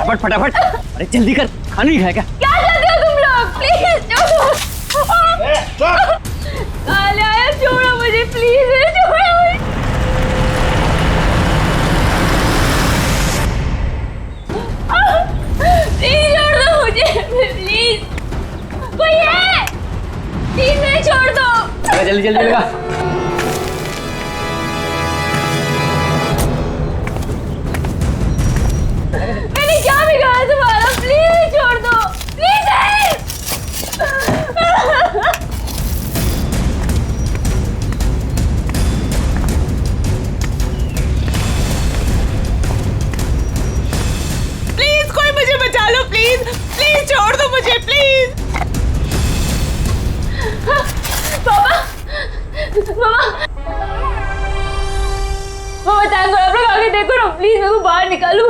फटाफट फटाफट। अरे जल्दी कर, खाना नहीं खाया क्या? क्या चाहते हो तुम लोग? प्लीज आलिया छोड़ो मुझे, प्लीज छोड़ो मुझे। प्लीज छोड़ दो मुझे, प्लीज। कोई है? प्लीज मुझे छोड़ दो। अरे जल्दी जल्दी लगा। मैंने क्या बिगाड़ा तुम्हारा? प्लीज छोड़ दो, प्लीज। प्लीज कोई मुझे बचा लो, प्लीज प्लीज छोड़ दो मुझे, प्लीज। पापा, मामा, मामा टाइम आप लोग आगे देखो ना, प्लीज मेरे को बाहर निकालो।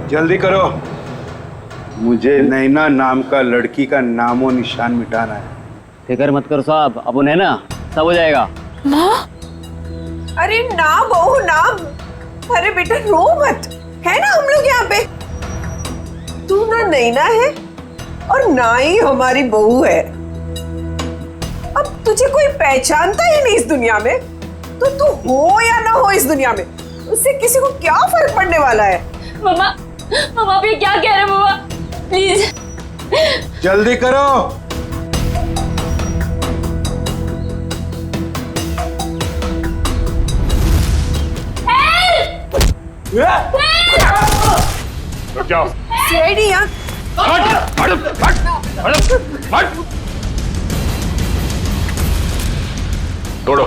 जल्दी करो, मुझे नैना नाम का लड़की का नामो निशान मिटाना है। फिक्र मत करो साहब, अब उन्हें ना सब हो जाएगा। माँ, अरे ना बहू ना, अरे बेटा रो मत, है ना हम लोग यहाँ पे। तू ना नैना है और ना ही हमारी बहू है। अब तुझे कोई पहचानता ही नहीं इस दुनिया में, तो तू हो या ना हो इस दुनिया में, उससे किसी को क्या फर्क पड़ने वाला है। मामा, मामा आप ये क्या कह रहे हैं मामा? प्लीज जल्दी करो। रुक जाओ। सीआईडी यहाँ। तोड़ो।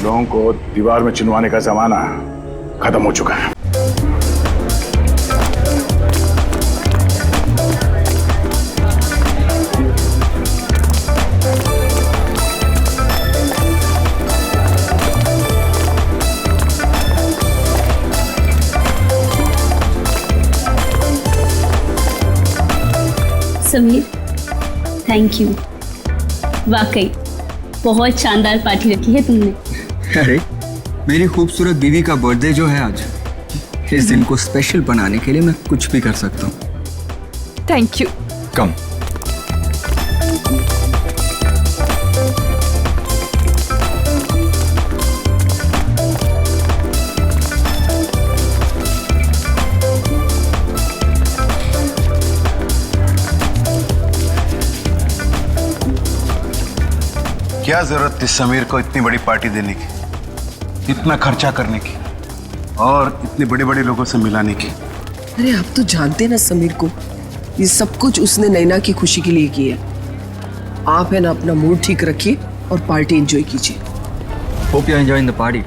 लोगों को दीवार में चिनवाने का जमाना खत्म हो चुका है। Sameer, thank you. वाकई बहुत शानदार पार्टी रखी है तुमने। अरे मेरी खूबसूरत बीवी का बर्थडे जो है आज, इस दिन को स्पेशल बनाने के लिए मैं कुछ भी कर सकता हूँ। Thank you. कम। क्या जरूरत थी समीर को इतनी बड़ी पार्टी देने की, इतना खर्चा करने की और इतने बड़े बड़े लोगों से मिलाने की? अरे आप तो जानते हैं ना समीर को, ये सब कुछ उसने नैना की खुशी के लिए किया। आप है ना अपना मूड ठीक रखिए और पार्टी एंजॉय कीजिए। Hope you are enjoying the party.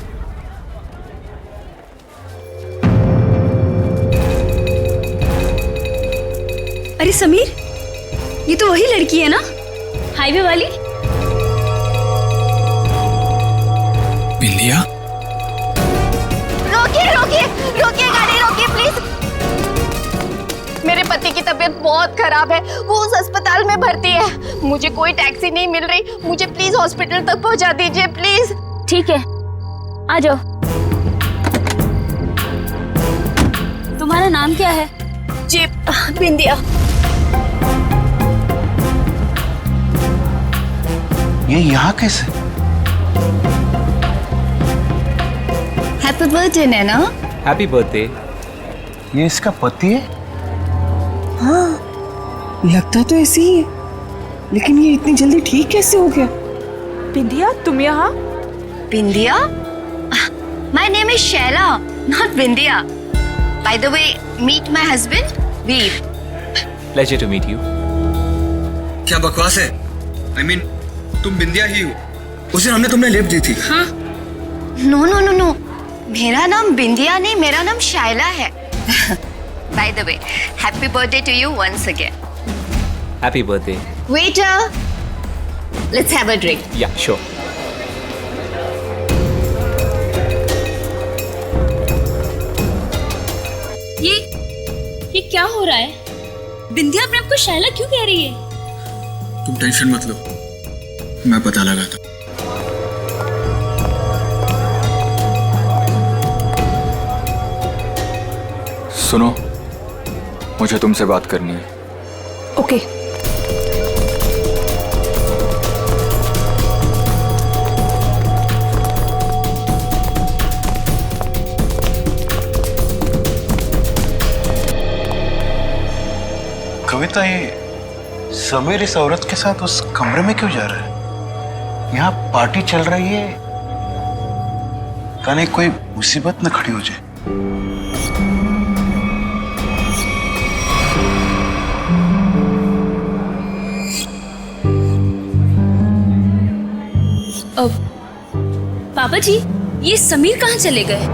अरे समीर, ये तो वही लड़की है ना, हाईवे वाली? बिंदिया? रोकिए रोकिए रोकिए, गाड़ी रोकिए प्लीज। मेरे पति की तबीयत बहुत खराब है, वो उस अस्पताल में भर्ती है। मुझे कोई टैक्सी नहीं मिल रही, मुझे प्लीज हॉस्पिटल तक पहुंचा दीजिए प्लीज। ठीक है, आ जाओ। तुम्हारा नाम क्या है? जी बिंदिया। ये यहाँ कैसे? Happy birthday Naina. Happy birthday. ये इसका पति है? हाँ लगता तो ऐसे ही है, लेकिन ये इतनी जल्दी ठीक कैसे हो गया? बिंदिया तुम यहाँ? बिंदिया? My name is Shaila, not Bindiya. By the way, meet my husband, Veer. Pleasure to meet you. क्या बकवास है? I mean, तुम बिंदिया ही हो। उस दिन हमने तुमने लिफ्ट दी थी। हाँ? No no no no. मेरा नाम बिंदिया नहीं, मेरा नाम शाइला है। By the way, happy birthday to you once again. Happy birthday. Waiter, let's have a drink. Yeah, sure. ये क्या हो रहा है? बिंदिया अपने आप को शैला क्यों कह रही है? तुम टेंशन मत लो, मैं पता लगाता। सुनो, मुझे तुमसे बात करनी है। ओके। कविता, ये समीर इस औरत के साथ उस कमरे में क्यों जा रहा है? यहाँ पार्टी चल रही है, कहीं कोई मुसीबत न खड़ी हो जाए। पापा जी, ये समीर कहाँ चले गए?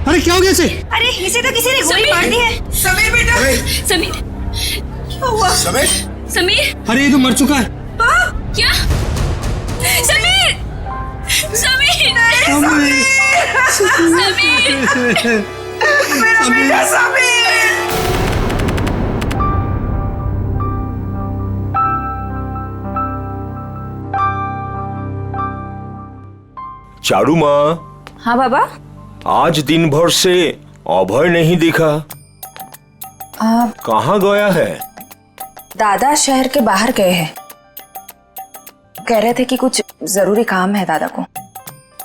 अरे क्या हो गया इसे? अरे इसे तो किसी ने गोली मार दी है। समीर बेटा, समीर, क्या हुआ? समीर, समीर, अरे ये तो मर चुका है। क्या? समीर, समीर, समीर, मेरा बेटा समीर। चारू माँ। हाँ बाबा। आज दिन भर से अभय नहीं दिखा, कहाँ गया है? दादा शहर के बाहर गए हैं, कह रहे थे कि कुछ जरूरी काम है दादा को।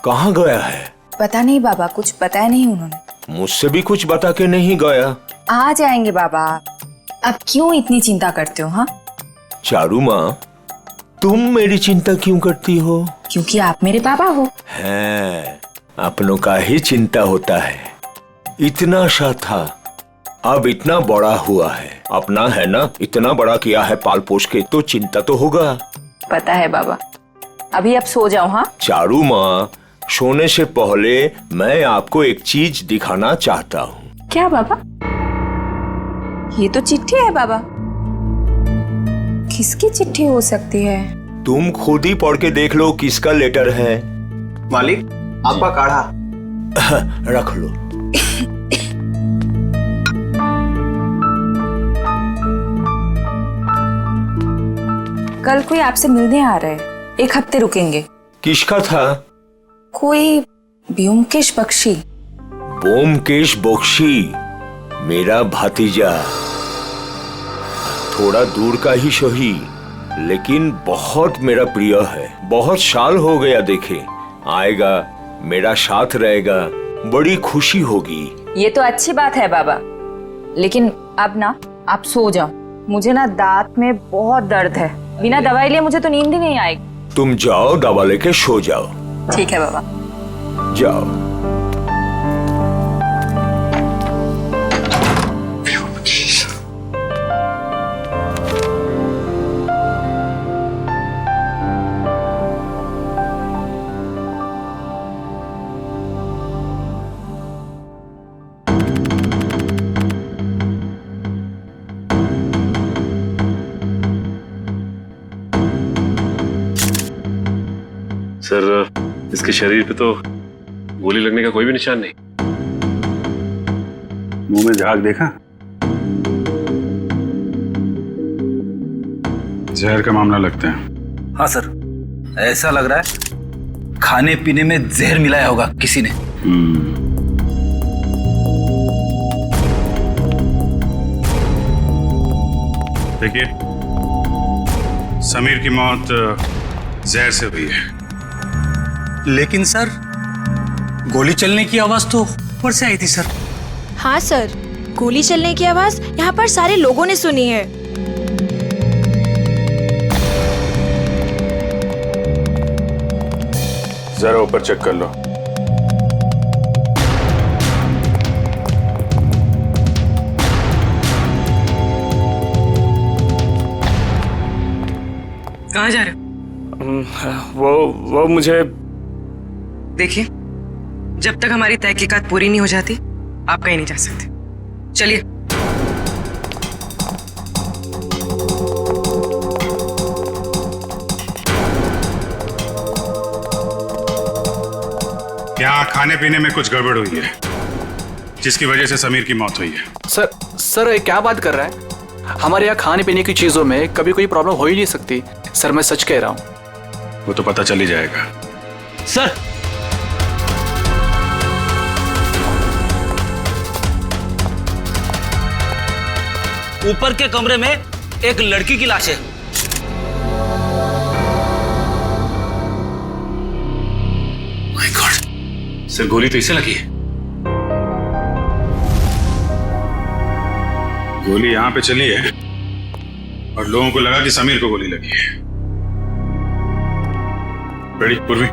कहाँ गया है? पता नहीं बाबा, कुछ बताया नहीं उन्होंने। मुझसे भी कुछ बता के नहीं गया। आ जाएंगे बाबा, अब क्यों इतनी चिंता करते हो? हाँ चारू माँ, तुम मेरी चिंता क्यों करती हो? क्योंकि आप मेरे पापा हो। है, अपनों का ही चिंता होता है। इतना सा था, अब इतना बड़ा हुआ है। अपना है ना, इतना बड़ा किया है पाल पोष के, तो चिंता तो होगा। पता है बाबा, अभी आप सो जाओ। हाँ चारू माँ, सोने से पहले मैं आपको एक चीज दिखाना चाहता हूँ। क्या बाबा? ये तो चिट्ठी है बाबा। किसकी चिट्ठी हो सकती है? तुम खुद ही पढ़ के देख लो किसका लेटर है। मालिक, आपका काढ़ा। रख लो। कल कोई आपसे मिलने आ रहा है, 1 हफ्ते रुकेंगे। किसका था? कोई ब्योमकेश बख्शी। ब्योमकेश बख्शी मेरा भतीजा, थोड़ा दूर का ही सही, लेकिन बहुत मेरा प्रिय है। बहुत साल हो गया देखे। आएगा, मेरा साथ रहेगा, बड़ी खुशी होगी। ये तो अच्छी बात है बाबा, लेकिन अब ना आप सो जाओ। मुझे ना दांत में बहुत दर्द है, बिना दवाई लिए मुझे तो नींद ही नहीं आएगी। तुम जाओ, दवा लेके सो जाओ। ठीक है बाबा, जाओ। सर, इसके शरीर पे तो गोली लगने का कोई भी निशान नहीं। मुंह में झाग देखा? जहर का मामला लगता है। हाँ सर, ऐसा लग रहा है खाने पीने में जहर मिलाया होगा किसी ने। देखिए, समीर की मौत जहर से हुई है। लेकिन सर, गोली चलने की आवाज तो ऊपर से आई थी सर। हाँ सर, गोली चलने की आवाज यहाँ पर सारे लोगों ने सुनी है। जरा ऊपर चेक कर लो। कहाँ जा रहे हो? वो मुझे देखिए, जब तक हमारी तहकीकात पूरी नहीं हो जाती आप कहीं नहीं जा सकते। चलिए। यहाँ खाने पीने में कुछ गड़बड़ हुई है जिसकी वजह से समीर की मौत हुई है। सर ये क्या बात कर रहा है? हमारे यहाँ खाने पीने की चीजों में कभी कोई प्रॉब्लम हो ही नहीं सकती। सर मैं सच कह रहा हूँ। वो तो पता चल ही जाएगा। सर ऊपर के कमरे में एक लड़की की लाश है। माय गॉड, सर गोली तो इसे लगी है। गोली यहाँ पे चली है और लोगों को लगा कि समीर को गोली लगी है। बेड़ी पूर्वी,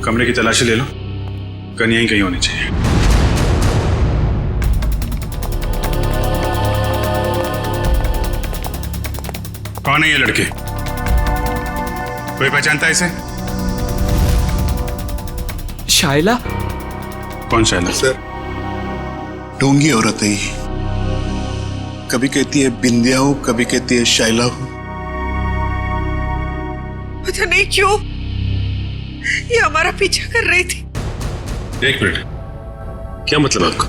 कमरे की तलाशी ले लो। गन यहीं कहीं होनी चाहिए। कौन है ये लड़के? कोई पहचानता है इसे? शाइला? कौन शाइला? सर ढोंगी औरत है ये। कभी कहती है बिंदिया हूं, कभी कहती है शाइला हूं। पता नहीं क्यों ये हमारा पीछा कर रही थी। एक मिनट, क्या मतलब आपका?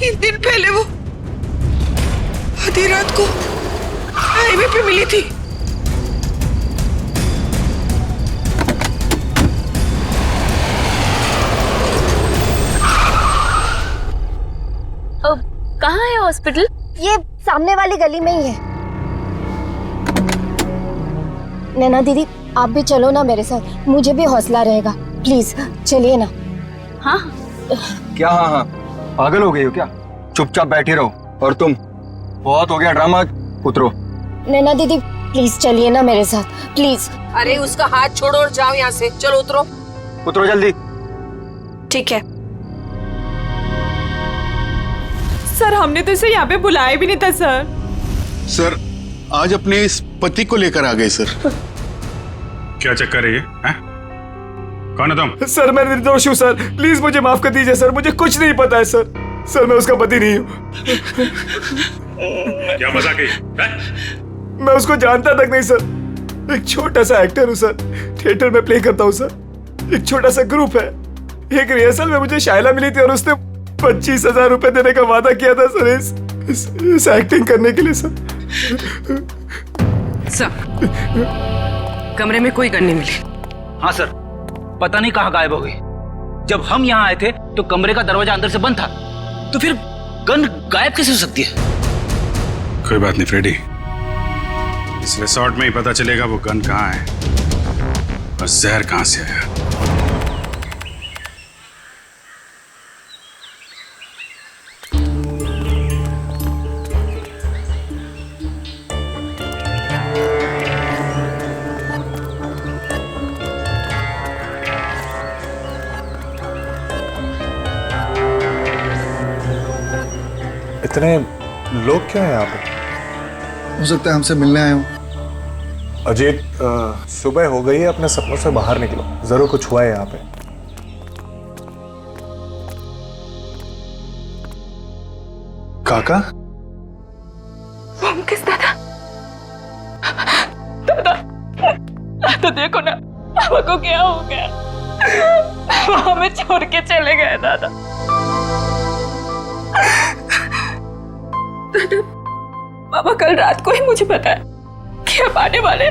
3 दिन पहले वो आधी रात को हाईवे पे मिली थी। कहाँ है हॉस्पिटल? ये सामने वाली गली में ही है। नैना दीदी आप भी चलो ना मेरे साथ, मुझे भी हौसला रहेगा। प्लीज चलिए ना। हाँ क्या? हाँ पागल हो गई हो क्या? चुपचाप बैठे रहो। और तुम, बहुत हो गया ड्रामा, उतरो। नैना दीदी प्लीज चलिए ना मेरे साथ, प्लीज। अरे उसका हाथ छोड़ो और जाओ यहाँ से। चलो उतरो। उतरो जल्दी। ठीक है। सर हमने तो इसे यहाँ पे बुलाया भी नहीं था सर। सर आज अपने इस पति को लेकर आ गए सर। क्या चक्कर है ये? कौन है तुम? सर मैं निर्दोष हूँ सर, प्लीज मुझे माफ कर दीजिए सर, मुझे कुछ नहीं पता है सर। सर मैं उसका पति नहीं हूँ। क्या मजाक है? मैं उसको जानता तक नहीं सर। एक छोटा सा एक्टर हूँ सर, थिएटर में प्ले करता हूँ सर। एक छोटा सा ग्रुप है। एक रिहर्सल में मुझे शाइला मिली थी और उसने 25,000 रुपए देने का वादा किया था सर इस एक्टिंग करने के लिए सर। कमरे में कोई गन नहीं मिली। हाँ सर, पता नहीं कहाँ गायब हो गई। जब हम यहाँ आए थे तो कमरे का दरवाजा अंदर से बंद था, तो फिर गन गायब कैसे हो सकती है? कोई बात नहीं फ्रेडी, इस रिसोर्ट में ही पता चलेगा वो गन कहाँ है और जहर कहाँ से आया। इतने लोग क्या हैं यहाँ पे? हो सकता है हमसे मिलने आए हो। अजीत, सुबह हो गई है, अपने सपनों से बाहर निकलो। जरूर कुछ हुआ है यहाँ पे। काका? किस दादा? दादा तो देखो ना पापा को क्या हो गया। वो हमें छोड़ के चले गए दादा। दादा पापा कल रात को ही मुझे बताया कि आप आने वाले।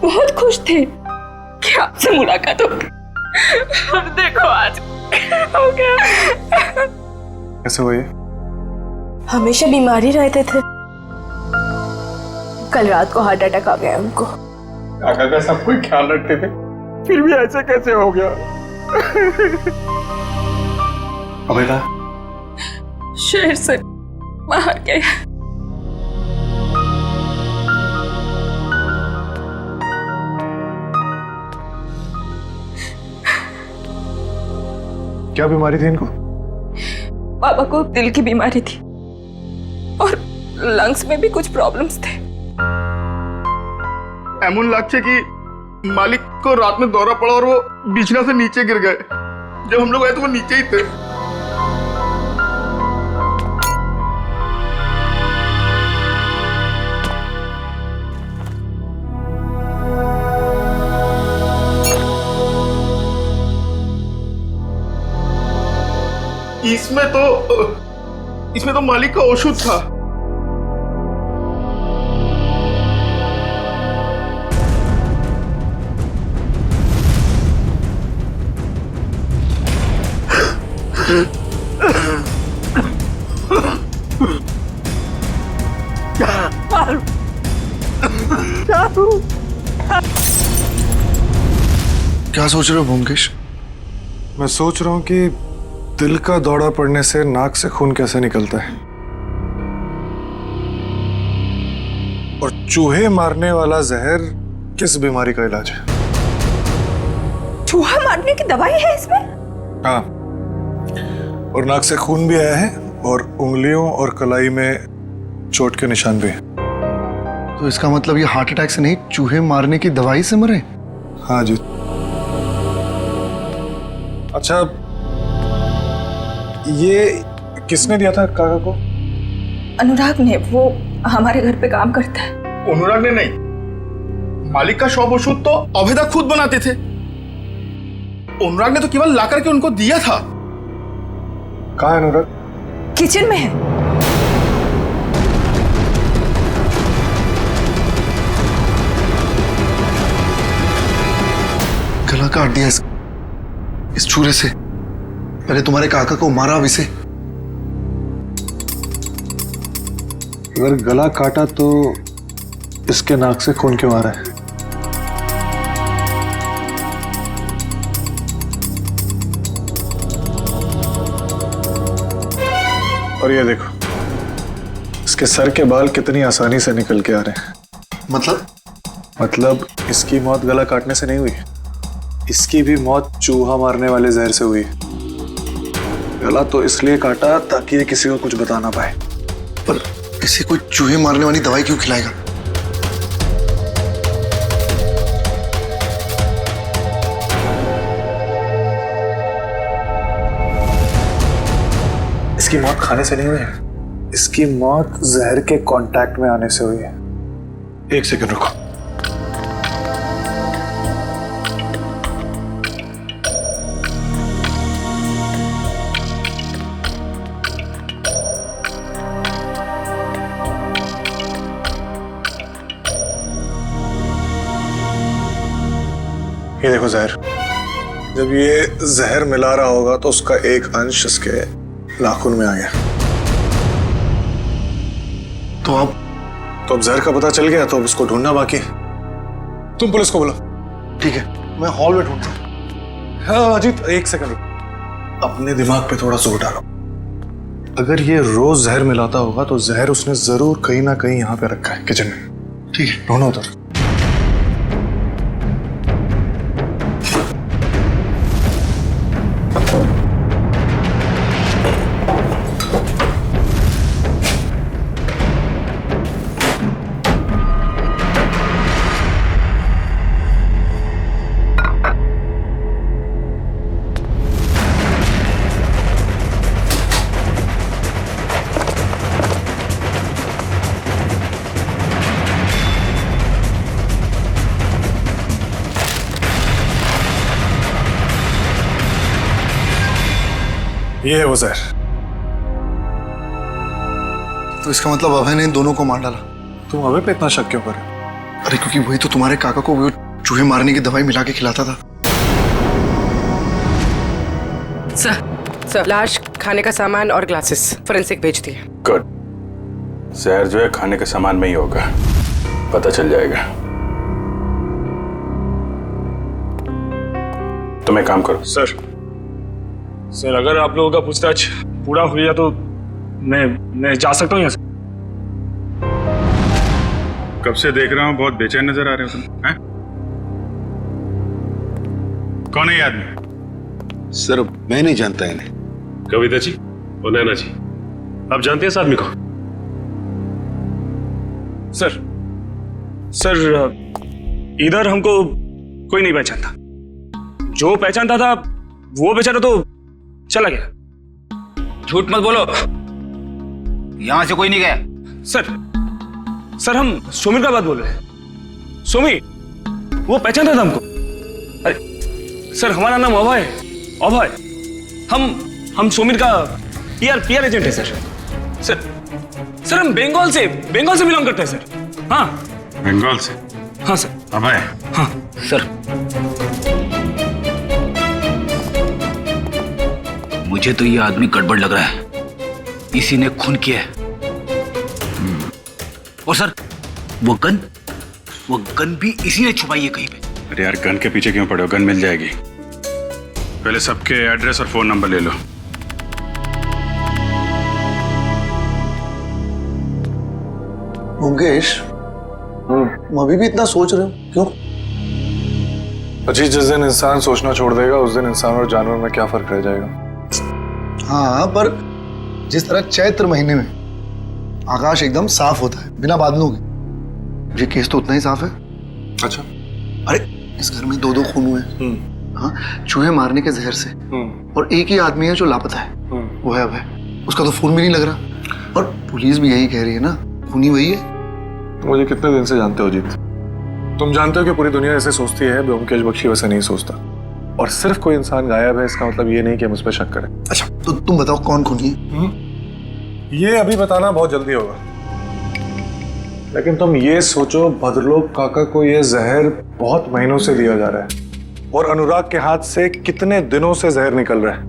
बहुत खुश थे कि आपसे मुलाकात होगी, और देखो आज हो गया। कैसे हुए? हमेशा बीमारी रहते थे, कल रात को हार्ट अटैक आ गया उनको। काका का सब कोई ख्याल रखते थे, फिर भी ऐसे कैसे हो गया? अबेदा शहर से बाहर गए। क्या बीमारी थी इनको? पापा को दिल की बीमारी थी और लंग्स में भी कुछ प्रॉब्लम्स थे। एमन लागছে কি मालिक को रात में दौरा पड़ा और वो बिछना से नीचे गिर गए। जब हम लोग आए तो वो नीचे ही थे। इसमें तो मालिक का औषध था। क्या सोच रहे हो ब्योमकेश? मैं सोच रहा हूं कि दिल का दौरा पड़ने से नाक से खून कैसे निकलता है, और चूहे मारने वाला जहर किस बीमारी का इलाज है। चूहा मारने की दवाई है इसमें? हाँ, और नाक से खून भी आया है और उंगलियों और कलाई में चोट के निशान भी हैं। तो इसका मतलब ये हार्ट अटैक से नहीं, चूहे मारने की दवाई से मरे? हाँ जी। अच्छा, ये किसने दिया था काका को? अनुराग ने, वो हमारे घर पे काम करता है। अनुराग ने नहीं, मालिक का शॉप औषध तो अभेदा खुद बनाते थे। अनुराग ने तो केवल लाकर के उनको दिया था। कहाँ है अनुराग? किचन में है। गला काट दिया इस छुरे से। मैंने तुम्हारे काका को मारा अब इसे। अगर गला काटा तो इसके नाक से खून क्यों आ रहा है? और ये देखो, इसके सर के बाल कितनी आसानी से निकल के आ रहे हैं। मतलब इसकी मौत गला काटने से नहीं हुई, इसकी भी मौत चूहा मारने वाले जहर से हुई। गला तो इसलिए काटा ताकि ये किसी को कुछ बता ना पाए। पर इसे कोई चूहे मारने वाली दवाई क्यों खिलाएगा? इसकी मौत खाने से नहीं हुई है, इसकी मौत जहर के कांटेक्ट में आने से हुई है। एक सेकंड रुको। ये देखो जहर। जब ये जहर मिला रहा होगा तो उसका एक अंश इसके नाखून में आ गया। तो अब जहर का पता चल गया, तो अब इसको ढूंढना बाकी। तुम पुलिस को बोलो। ठीक है, मैं हॉल में ढूंढता हूं। हाँ अजीत, एक सेकंड, अपने दिमाग पे थोड़ा जोर डालो। अगर ये रोज जहर मिलाता होगा तो जहर उसने जरूर कहीं ना कहीं यहाँ पे रखा है, किचन में। ठीक है, ढूंढो उधर। ये है वो जहर। तो इसका मतलब अभय ने इन दोनों को मार डाला। तुम अभय पे इतना शक क्यों कर? अरे क्योंकि वही तो तुम्हारे काका को वो चूहे मारने की दवाई मिला के खिलाता था। सर, लाश, खाने का सामान और ग्लासेस फोरेंसिक भेज दिए। गुड। जहर जो है खाने के सामान में ही होगा, पता चल जाएगा। तुम एक काम करो। सर, अगर आप लोगों का पूछताछ पूरा हो गया तो मैं जा सकता हूँ यहाँ से। कब से देख रहा हूँ, बहुत बेचैन नजर आ रहे हो तुम। हैं? कौन है ये आदमी? सर, मैं नहीं जानता इन्हें। कविता जी और नैना जी, आप जानते हैं इस आदमी को? सर, इधर हमको कोई नहीं पहचानता। जो पहचानता था वो बेचारा तो चला गया। झूठ मत बोलो, यहां से कोई नहीं गया। सर हम सोमिर का बात बोल रहे हैं। सोमी वो पहचानता था हमको। अरे सर हमारा नाम अभय है, अभय। हम सोमिर का पीआर एजेंट है सर हम बंगाल से बिलोंग करते हैं सर। हाँ बंगाल से? हाँ सर। अभय? हाँ सर मुझे तो ये आदमी गड़बड़ लग रहा है, इसी ने खून किया है। और सर वो गन भी इसी ने छुपाई है कहीं पे। अरे यार गन के पीछे क्यों पड़े हो, गन मिल जाएगी। पहले सबके एड्रेस और फोन नंबर ले लो। मुकेश, अभी भी इतना सोच रहे हो क्यों? अजी जिस दिन इंसान सोचना छोड़ देगा उस दिन इंसान और जानवर में क्या फर्क रह जाएगा। हाँ पर जिस तरह चैत्र महीने में आकाश एकदम साफ होता है बिना बादलों के, ये केस तो उतना ही साफ है। अच्छा। अरे इस घर में 2 खून हुए। हाँ, चूहे मारने के जहर से। और एक ही आदमी है जो लापता है, वो है अभय। उसका तो फोन भी नहीं लग रहा और पुलिस भी यही कह रही है ना, खूनी वही है। तुम मुझे कितने दिन से जानते हो जीत? तुम जानते हो कि पूरी दुनिया ऐसे सोचती है, ब्योमकेश बख्शी वैसे नहीं सोचता। और सिर्फ कोई इंसान गायब है इसका मतलब ये नहीं कि हम उस पर शक करें। अच्छा तो तुम बताओ कौन खूनी है? ये अभी बताना बहुत जल्दी होगा, लेकिन तुम ये सोचो भद्रलोक काका को ये जहर बहुत महीनों से दिया जा रहा है और अनुराग के हाथ से कितने दिनों से जहर निकल रहा है।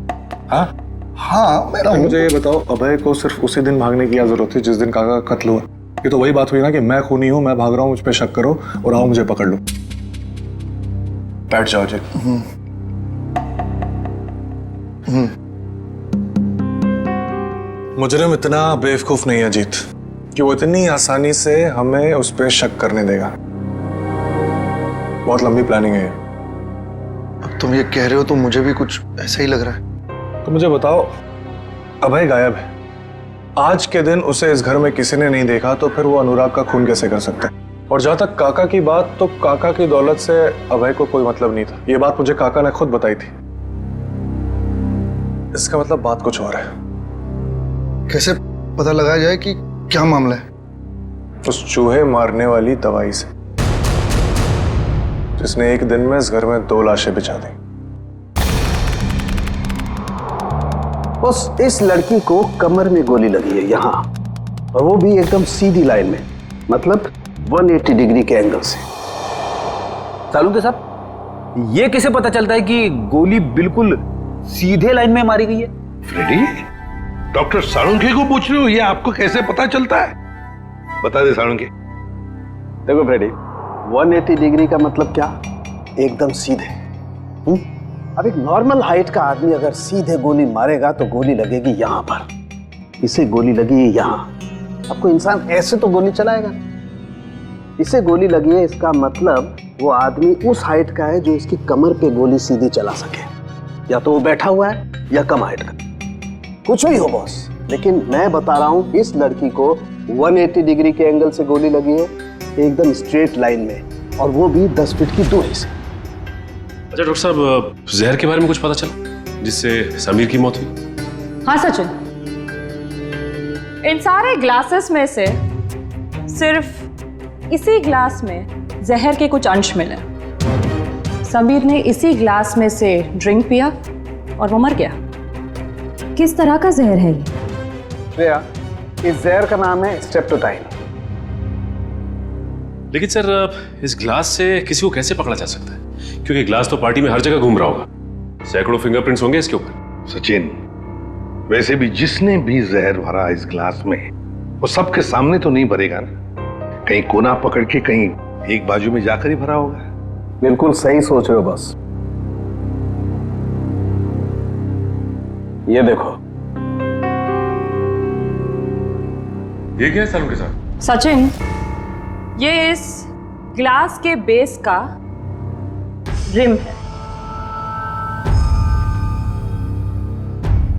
हाँ मुझे ये बताओ, अभय को सिर्फ उसी दिन भागने की क्या जरूरत थी जिस दिन काका का कत्ल हुआ? ये तो वही बात हुई ना कि मैं खूनी हूं, मैं भाग रहा हूं, मुझ पे शक करो और आओ मुझे पकड़ लो। बैठ जाओ जी। मुजरिम इतना बेवकूफ नहीं है जीत कि वो इतनी आसानी से हमें उस पर शक करने देगा। बहुत लंबी प्लानिंग है। अब तुम ये कह रहे हो तो मुझे भी कुछ ऐसा ही लग रहा है। तो मुझे बताओ, अभय गायब है, आज के दिन उसे इस घर में किसी ने नहीं देखा, तो फिर वो अनुराग का खून कैसे कर सकता है? और जहां तक काका की बात, तो काका की दौलत से अभय को कोई मतलब नहीं था। ये बात मुझे काका ने खुद बताई थी। इसका मतलब बात कुछ और है। कैसे पता लगाया जाए कि क्या मामला है? उस चूहे मारने वाली दवाई से, जिसने एक दिन में इस घर में 2 लाशें बिछा दी। बस इस लड़की को कमर में गोली लगी है यहाँ, और वो भी एकदम सीधी लाइन में, मतलब 180 डिग्री के एंगल से। सालुंके साहब, ये कैसे पता चलता है कि गोली बिल्कुल सीधे लाइन में मारी गई है? फ्रेडी, डॉक्टर सालुंके को पूछ रहे हो ये आपको कैसे पता चलता है? बता दे सालुंके। देखो फ्रेडी, 180 डिग्री का मतलब क्या? एकदम सीधे। अब एक नॉर्मल हाइट का आदमी अगर सीधे गोली मारेगा तो गोली लगेगी यहाँ पर, इसे गोली लगी यहाँ। अब कोई इंसान ऐसे तो गोली चलाएगा, इसे गोली लगी है, इसका मतलब वो आदमी उस हाइट का है जो इसकी कमर पे गोली सीधी चला सके। या तो वो बैठा हुआ है या कम हाइट का, कुछ भी हो बॉस। लेकिन मैं बता रहा हूँ, इस लड़की को 180 डिग्री के एंगल से गोली लगी है, एकदम स्ट्रेट लाइन में, और वो भी 10 फीट की दूरी से। अच्छा डॉक्टर साहब, जहर के बारे में कुछ पता चला जिससे समीर की मौत हुई? हाँ सचिन, इन सारे ग्लासेस में से सिर्फ इसी ग्लास में जहर के कुछ अंश मिले। समीर ने इसी ग्लास में से ड्रिंक पिया और वो मर गया। किस तरह का जहर है ये? श्रेया, इस जहर का नाम है स्ट्रेप्टोटाइन। लेकिन सर, इस ग्लास से किसी को कैसे पकड़ा जा सकता है? क्योंकि ग्लास तो पार्टी में हर जगह घूम रहा होगा, सैकड़ों फिंगरप्रिंट्स होंगे इसके ऊपर। सचिन, वैसे भी जिसने भी जहर भरा इस ग्लास में, वो सबके सामने तो नहीं भरेगा ना, कहीं कोना पकड़ के कहीं एक बाजू में जाकर ही भरा होगा। बिल्कुल सही सोच रहे हो बस। ये देखो, ये क्या है सालुंके साहब? सचिन, ये इस ग्लास के बेस का रिम है,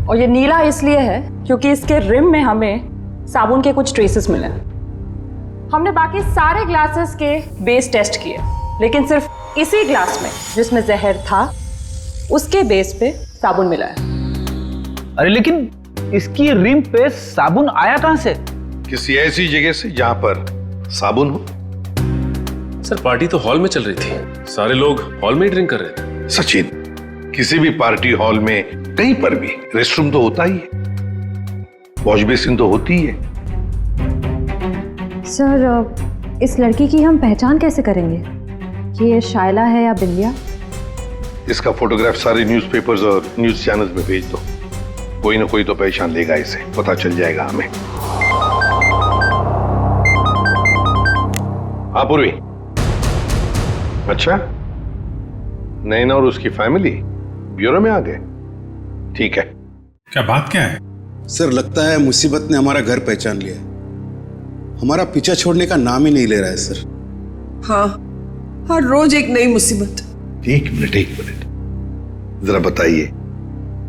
और ये नीला इसलिए है क्योंकि इसके रिम में हमें साबुन के कुछ ट्रेसेस मिले। हमने बाकी सारे ग्लासेस के बेस टेस्ट किए, लेकिन सिर्फ इसी ग्लास में जिसमें जहर था उसके बेस पे साबुन मिला है। अरे लेकिन इसकी रिम पे साबुन आया कहां से? किसी ऐसी जगह से जहां पर साबुन हो। सर पार्टी तो हॉल में चल रही थी, सारे लोग हॉल में ही ड्रिंक कर रहे थे। सचिन, किसी भी पार्टी हॉल में कहीं पर भी रेस्टरूम तो होता ही है, वॉश बेसिन तो होती ही है। सर इस लड़की की हम पहचान कैसे करेंगे कि ये शायला है या बिंदिया? इसका फोटोग्राफ सारे न्यूज़पेपर्स और न्यूज चैनल्स में भेज दो, कोई ना कोई तो पहचान लेगा, इसे पता चल जाएगा हमें। हाँ पूर्वी। अच्छा, नैना और उसकी फैमिली ब्यूरो में आ गए? ठीक है। क्या बात क्या है? सर लगता है मुसीबत ने हमारा घर पहचान लिया, हमारा पीछा छोड़ने का नाम ही नहीं ले रहा है सर। हाँ, हर रोज एक नई मुसीबत। एक मिनट, जरा बताइए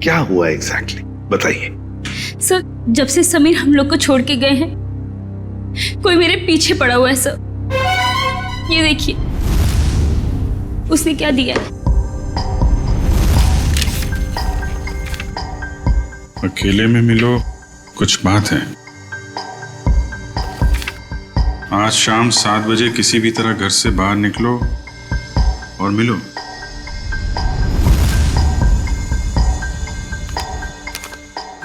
क्या हुआ एग्जैक्टली, बताइए। सर जब से समीर हम लोग को छोड़ के गए हैं कोई मेरे पीछे पड़ा हुआ है सर। ये देखिए उसने क्या दिया है। अकेले में मिलो, कुछ बात है। आज शाम 7 बजे किसी भी तरह घर से बाहर निकलो और मिलो।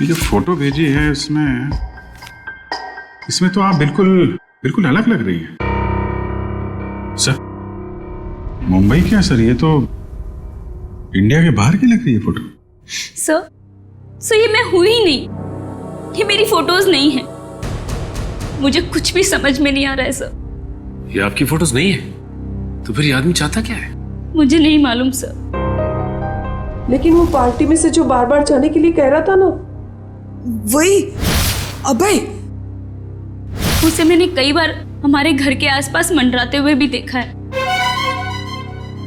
ये जो फोटो भेजी है इसमें तो आप बिल्कुल अलग लग रही हैं। सर मुंबई क्या सर, ये तो इंडिया के बाहर की लग रही है फोटो। सर ये मैं हुई नहीं, ये मेरी फोटोज नहीं है। मुझे कुछ भी समझ में नहीं आ रहा है सर। ये आपकी फोटोज नहीं है तो फिर ये आदमी चाहता क्या है? मुझे नहीं मालूम सर। लेकिन वो पार्टी में से जो बार बार जाने के लिए कह रहा था ना, वही अभय। उसे मैंने कई बार हमारे घर के आसपास मंडराते हुए भी देखा है।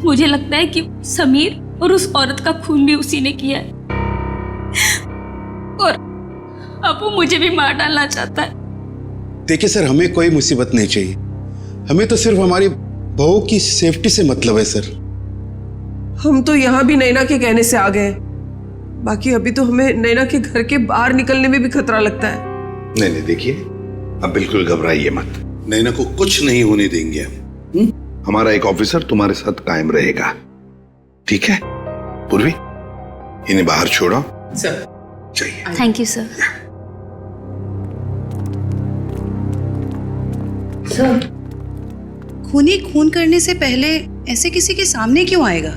मुझे लगता है कि समीर और उस औरत का खून भी उसी ने किया है और अब वो मुझे भी मार डालना चाहता है। देखिए सर, हमें कोई मुसीबत नहीं चाहिए, हमें तो सिर्फ हमारी बहू की सेफ्टी से मतलब है सर। हम तो यहाँ भी नैना के कहने से आ गए, बाकी अभी तो हमें नैना के घर के बाहर निकलने में भी खतरा लगता है। नहीं देखिए, अब बिल्कुल घबराइए मत, नैना को कुछ नहीं होने देंगे हम। हमारा एक ऑफिसर तुम्हारे साथ कायम रहेगा, ठीक है? पूर्वी, इन्हें बाहर छोड़ो सर। चाहिए। Thank you sir. सर, खूनी खून करने से पहले ऐसे किसी के सामने क्यों आएगा?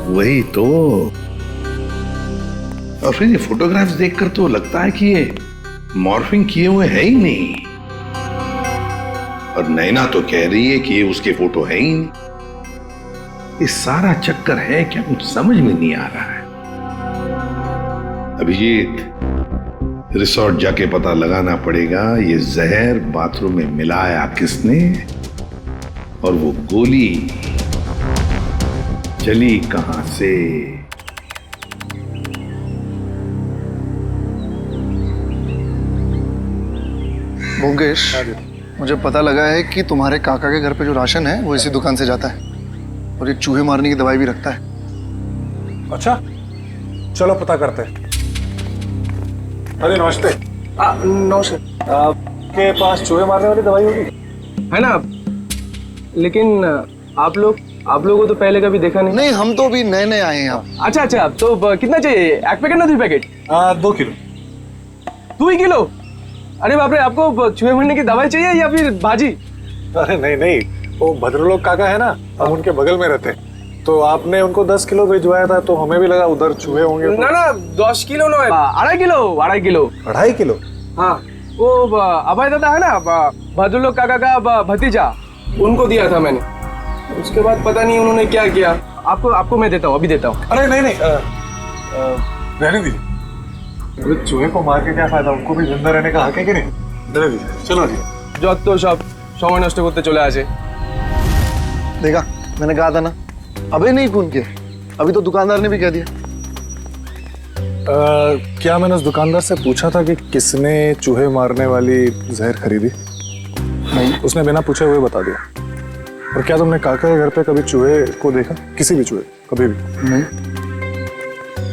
वही तो, और फिर ये फोटोग्राफ्स देखकर तो लगता है कि ये मॉर्फिंग किए हुए है ही नहीं, और नैना तो कह रही है कि ये उसके फोटो है ही नहीं। ये सारा चक्कर है क्या, कुछ समझ में नहीं आ रहा है। अभिजीत, रिसोर्ट जाके पता लगाना पड़ेगा ये जहर बाथरूम में मिलाया किसने और वो गोली चली कहां से। भोगेश, मुझे पता लगा है कि तुम्हारे काका के घर पे जो राशन है वो इसी दुकान से जाता है और एक चूहे मारने की दवाई भी रखता है। अच्छा, चलो पता करते हैं। अरे नमस्ते। नमस्ते। आपके पास चूहे मारने वाली दवाई होगी? है ना, लेकिन आप लोगों को तो पहले कभी देखा नहीं। नहीं, हम तो भी नए नए आए हैं यहाँ। अच्छा, तो कितना चाहिए? 1 पैकेट ना 2 पैकेट? 2 किलो। 2 ही किलो? अरे बाप रे, आपको चूहे मारने की दवाई चाहिए या फिर भाजी? अरे नहीं, वो भद्रलोक काका है ना, हम उनके बगल में रहते हैं, तो आपने उनको 10 किलो भिजवाया था तो हमें भी लगा उधर चूहे होंगे। ना 10 किलो ना, 2.5 किलो। 2.5 किलो? हाँ, वो अभय दादा है ना, भद्रलोक काका का भतीजा, उनको दिया था मैंने। उसके बाद पता नहीं उन्होंने क्या किया। आपको मैं देता हूँ, अभी देता हूँ। अरे नहीं, रहने दीजिए। चूहे को मार के क्या फायदा, उनको भी जिंदा रहने का हक है कि नहीं? रहने दीजिए, चलो जी। যত সব সময় নষ্ট করতে চলে আসে। देखा, मैंने कहा था ना, अबे नहीं खून किया, अभी तो दुकानदार ने भी कह दिया। क्या मैंने उस दुकानदार से पूछा था कि किसने चूहे मारने वाली जहर खरीदी? नहीं, उसने बिना पूछे हुए बता दिया। और क्या तुमने काका के घर पे कभी चूहे को देखा? किसी भी चूहे, कभी भी नहीं।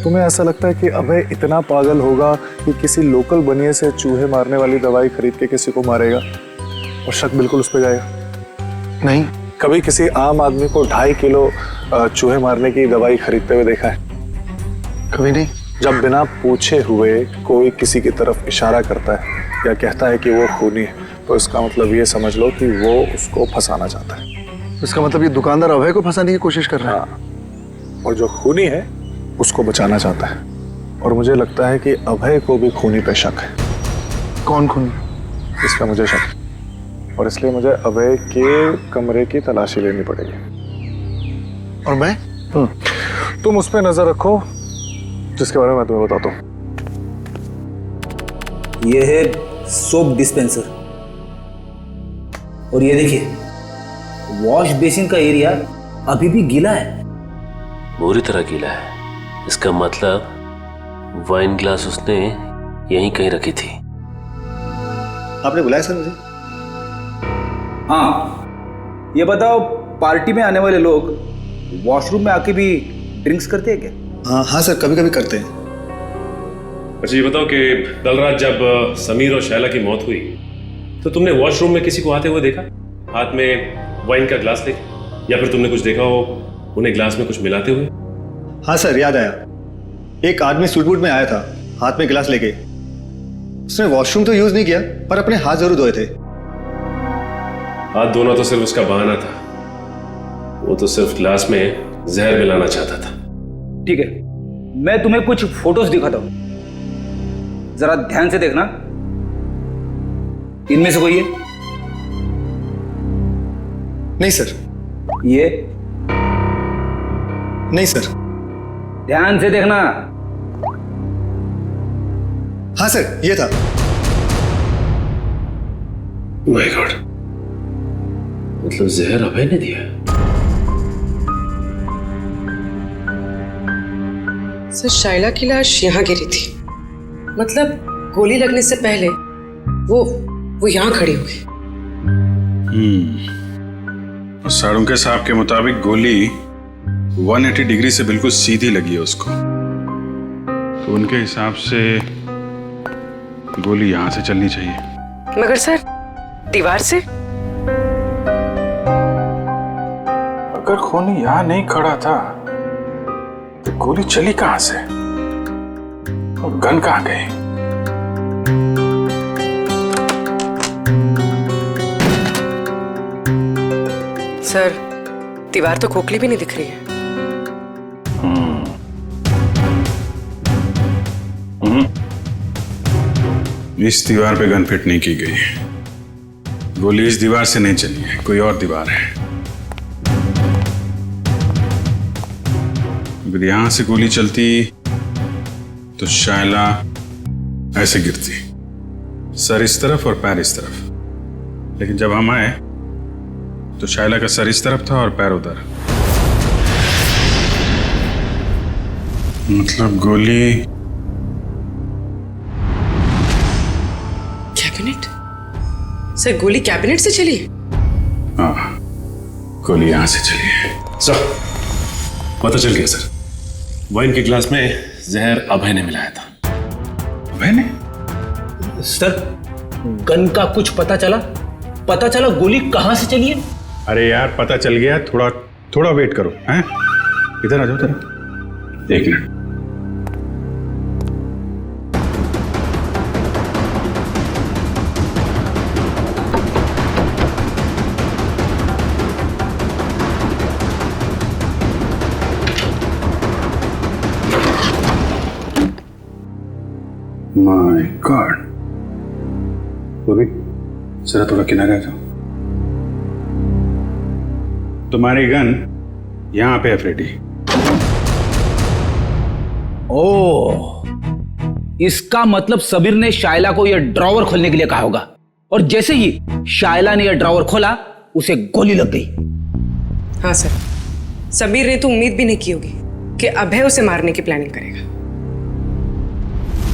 तुम्हें ऐसा लगता है कि अभय इतना पागल होगा कि किसी लोकल बनिए से चूहे मारने वाली दवाई खरीद के किसी को मारेगा और शक बिल्कुल उस पर जाएगा? नहीं। कभी किसी आम आदमी को 2.5 किलो चूहे मारने की दवाई खरीदते हुए देखा है? कभी नहीं। जब बिना पूछे हुए कोई किसी की तरफ इशारा करता है या कहता है कि वो खूनी है, तो इसका मतलब ये समझ लो कि वो उसको फंसाना चाहता है। इसका मतलब ये दुकानदार अभय को फंसाने की कोशिश कर रहा है। हाँ। और जो खूनी है उसको बचाना चाहता है। और मुझे लगता है कि अभय को भी खूनी पे शक है। कौन खूनी? इस पे मुझे शक है और इसलिए मुझे अभय के कमरे की तलाशी लेनी पड़ेगी। और मैं? तुम उस पर नजर रखो जिसके बारे में मैं तुम्हें बताता हूँ। ये है सोप डिस्पेंसर और ये देखिए वॉश बेसिन का एरिया अभी भी गीला है, बुरी तरह गीला है। इसका मतलब वाइन ग्लास उसने यहीं कहीं रखी थी। आपने बुलाया सर मुझे? हाँ, ये बताओ पार्टी में आने वाले लोग वॉशरूम में आके भी ड्रिंक्स करते हैं क्या? हाँ सर, कभी कभी करते हैं। अच्छा ये बताओ कि कल रात जब समीर और शैला की मौत हुई तो तुमने वॉशरूम में किसी को आते हुए देखा हाथ में वाइन का ग्लास लेके, या फिर तुमने कुछ देखा हो उन्हें ग्लास में कुछ मिलाते हुए? हाँ सर, याद आया। एक आदमी सूट बूट में आया था हाथ में गिलास लेके। उसने वॉशरूम तो यूज नहीं किया पर अपने हाथ जरूर धोए थे। हाथ धोना तो सिर्फ उसका बहाना था, वो तो सिर्फ ग्लास में जहर मिलाना चाहता था। ठीक है, मैं तुम्हें कुछ फोटोज दिखाता हूं, जरा ध्यान से देखना। इनमें से कोई है? नहीं सर। ये? नहीं सर। ध्यान से देखना। हाँ सर, ये था। माय गॉड, मतलब जहर अभय ने दिया? सर शैला की लाश यहाँ गिरी थी, मतलब गोली लगने से पहले वो यहाँ खड़ी हो गई। साड़ुंके साहब के मुताबिक गोली 180 डिग्री से बिल्कुल सीधी लगी है उसको, तो उनके हिसाब से गोली यहां से चलनी चाहिए। मगर सर दीवार से? अगर खूनी यहां नहीं खड़ा था तो गोली चली कहां से और गन कहां गई? सर दीवार तो खोखली भी नहीं दिख रही है। इस दीवार पे गन फिट नहीं की गई है। गोली इस दीवार से नहीं चली है, कोई और दीवार है। अगर यहां से गोली चलती तो शायला ऐसे गिरती, सर इस तरफ और पैर इस तरफ। लेकिन जब हम आए तो शायला का सर इस तरफ था और पैर उधर। मतलब गोली कैबिनेट? सर गोली कैबिनेट से चली? हाँ, गोली यहां से चली है। सर पता चल गया सर, वाइन के ग्लास में जहर अभय ने मिलाया था। अभय ने? सर गन का कुछ पता चला? पता चला गोली कहां से चली है? अरे यार पता चल गया, थोड़ा वेट करो। हैं? इधर आ जाओ जरा, एक मिनट। माय गॉड, बॉबी जरा थोड़ा किनारे आ जाओ। तुम्हारी गन यहां पे है फ्रेडी। ओह, इसका मतलब सबीर ने शायला को यह ड्रॉवर खोलने के लिए कहा होगा, और जैसे ही शायला ने यह ड्रॉवर खोला उसे गोली लग गई। हाँ सर, सबीर ने तो उम्मीद भी नहीं की होगी कि अभय उसे मारने की प्लानिंग करेगा।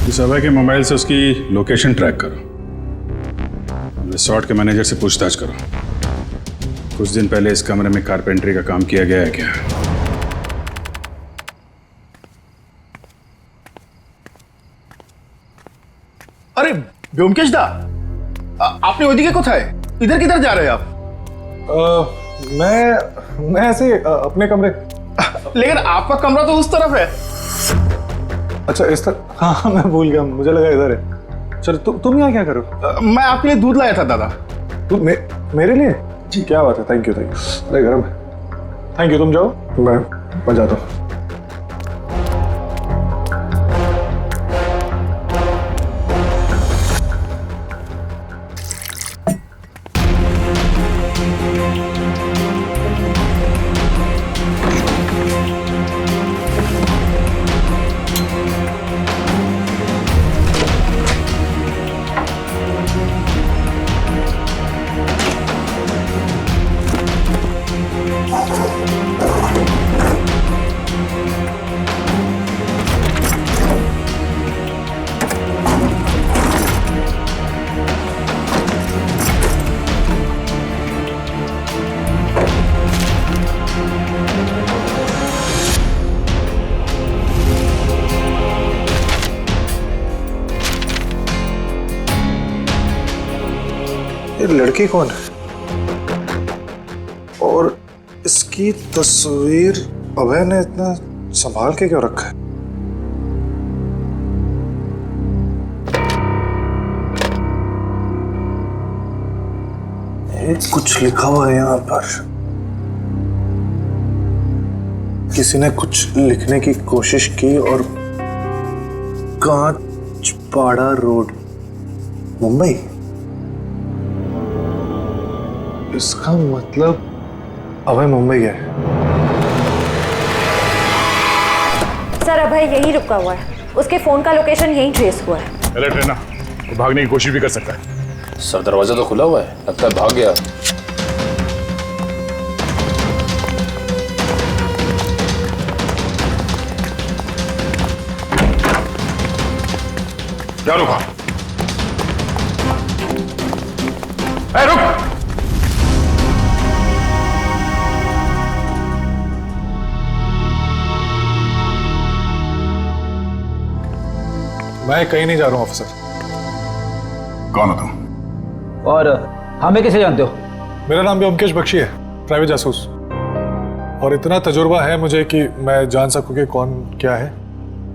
इस अभय के मोबाइल से उसकी लोकेशन ट्रैक करो, रिसोर्ट के मैनेजर से पूछताछ करो, कुछ दिन पहले इस कमरे में कारपेंटरी का काम किया गया है क्या? अरे व्योमकेश दा, आपने ओदिके कोথায়? इधर किधर जा रहे हैं आप? मैं ऐसे अपने कमरे। लेकिन आपका कमरा तो उस तरफ है। अच्छा इस तरफ? हाँ मैं भूल गया, मुझे लगा इधर है। चलो तुम यहाँ क्या करो? मैं आपके लिए दूध लाया था दादा। दूध मेरे लिए? जी क्या बात है, थैंक यू थैंक यू। अरे गरम है। थैंक यू, तुम जाओ, मैं जाता हूँ। ये लड़की कौन है और इसकी तस्वीर अभय ने इतना संभाल के क्यों रखा है? कुछ लिखा हुआ है यहाँ पर। किसी ने कुछ लिखने की कोशिश की और कांचपाड़ा रोड, मुंबई। इसका मतलब अभय मुंबई गया है। सर अभय यहीं रुका हुआ है, उसके फोन का लोकेशन यहीं ट्रेस हुआ है। अलर्ट रहना, वो भागने की कोशिश भी कर सकता है। सर दरवाजा तो खुला हुआ है, लगता है भाग गया। क्या रुका? रुक! मैं कहीं नहीं जा रहा हूँ ऑफिसर। कौन हो तुम? और हमें कैसे जानते हो? मेरा नाम व्योमकेश बख्शी है, प्राइवेट जासूस। और इतना तजुर्बा है मुझे कि मैं जान सकूं कि कौन क्या है।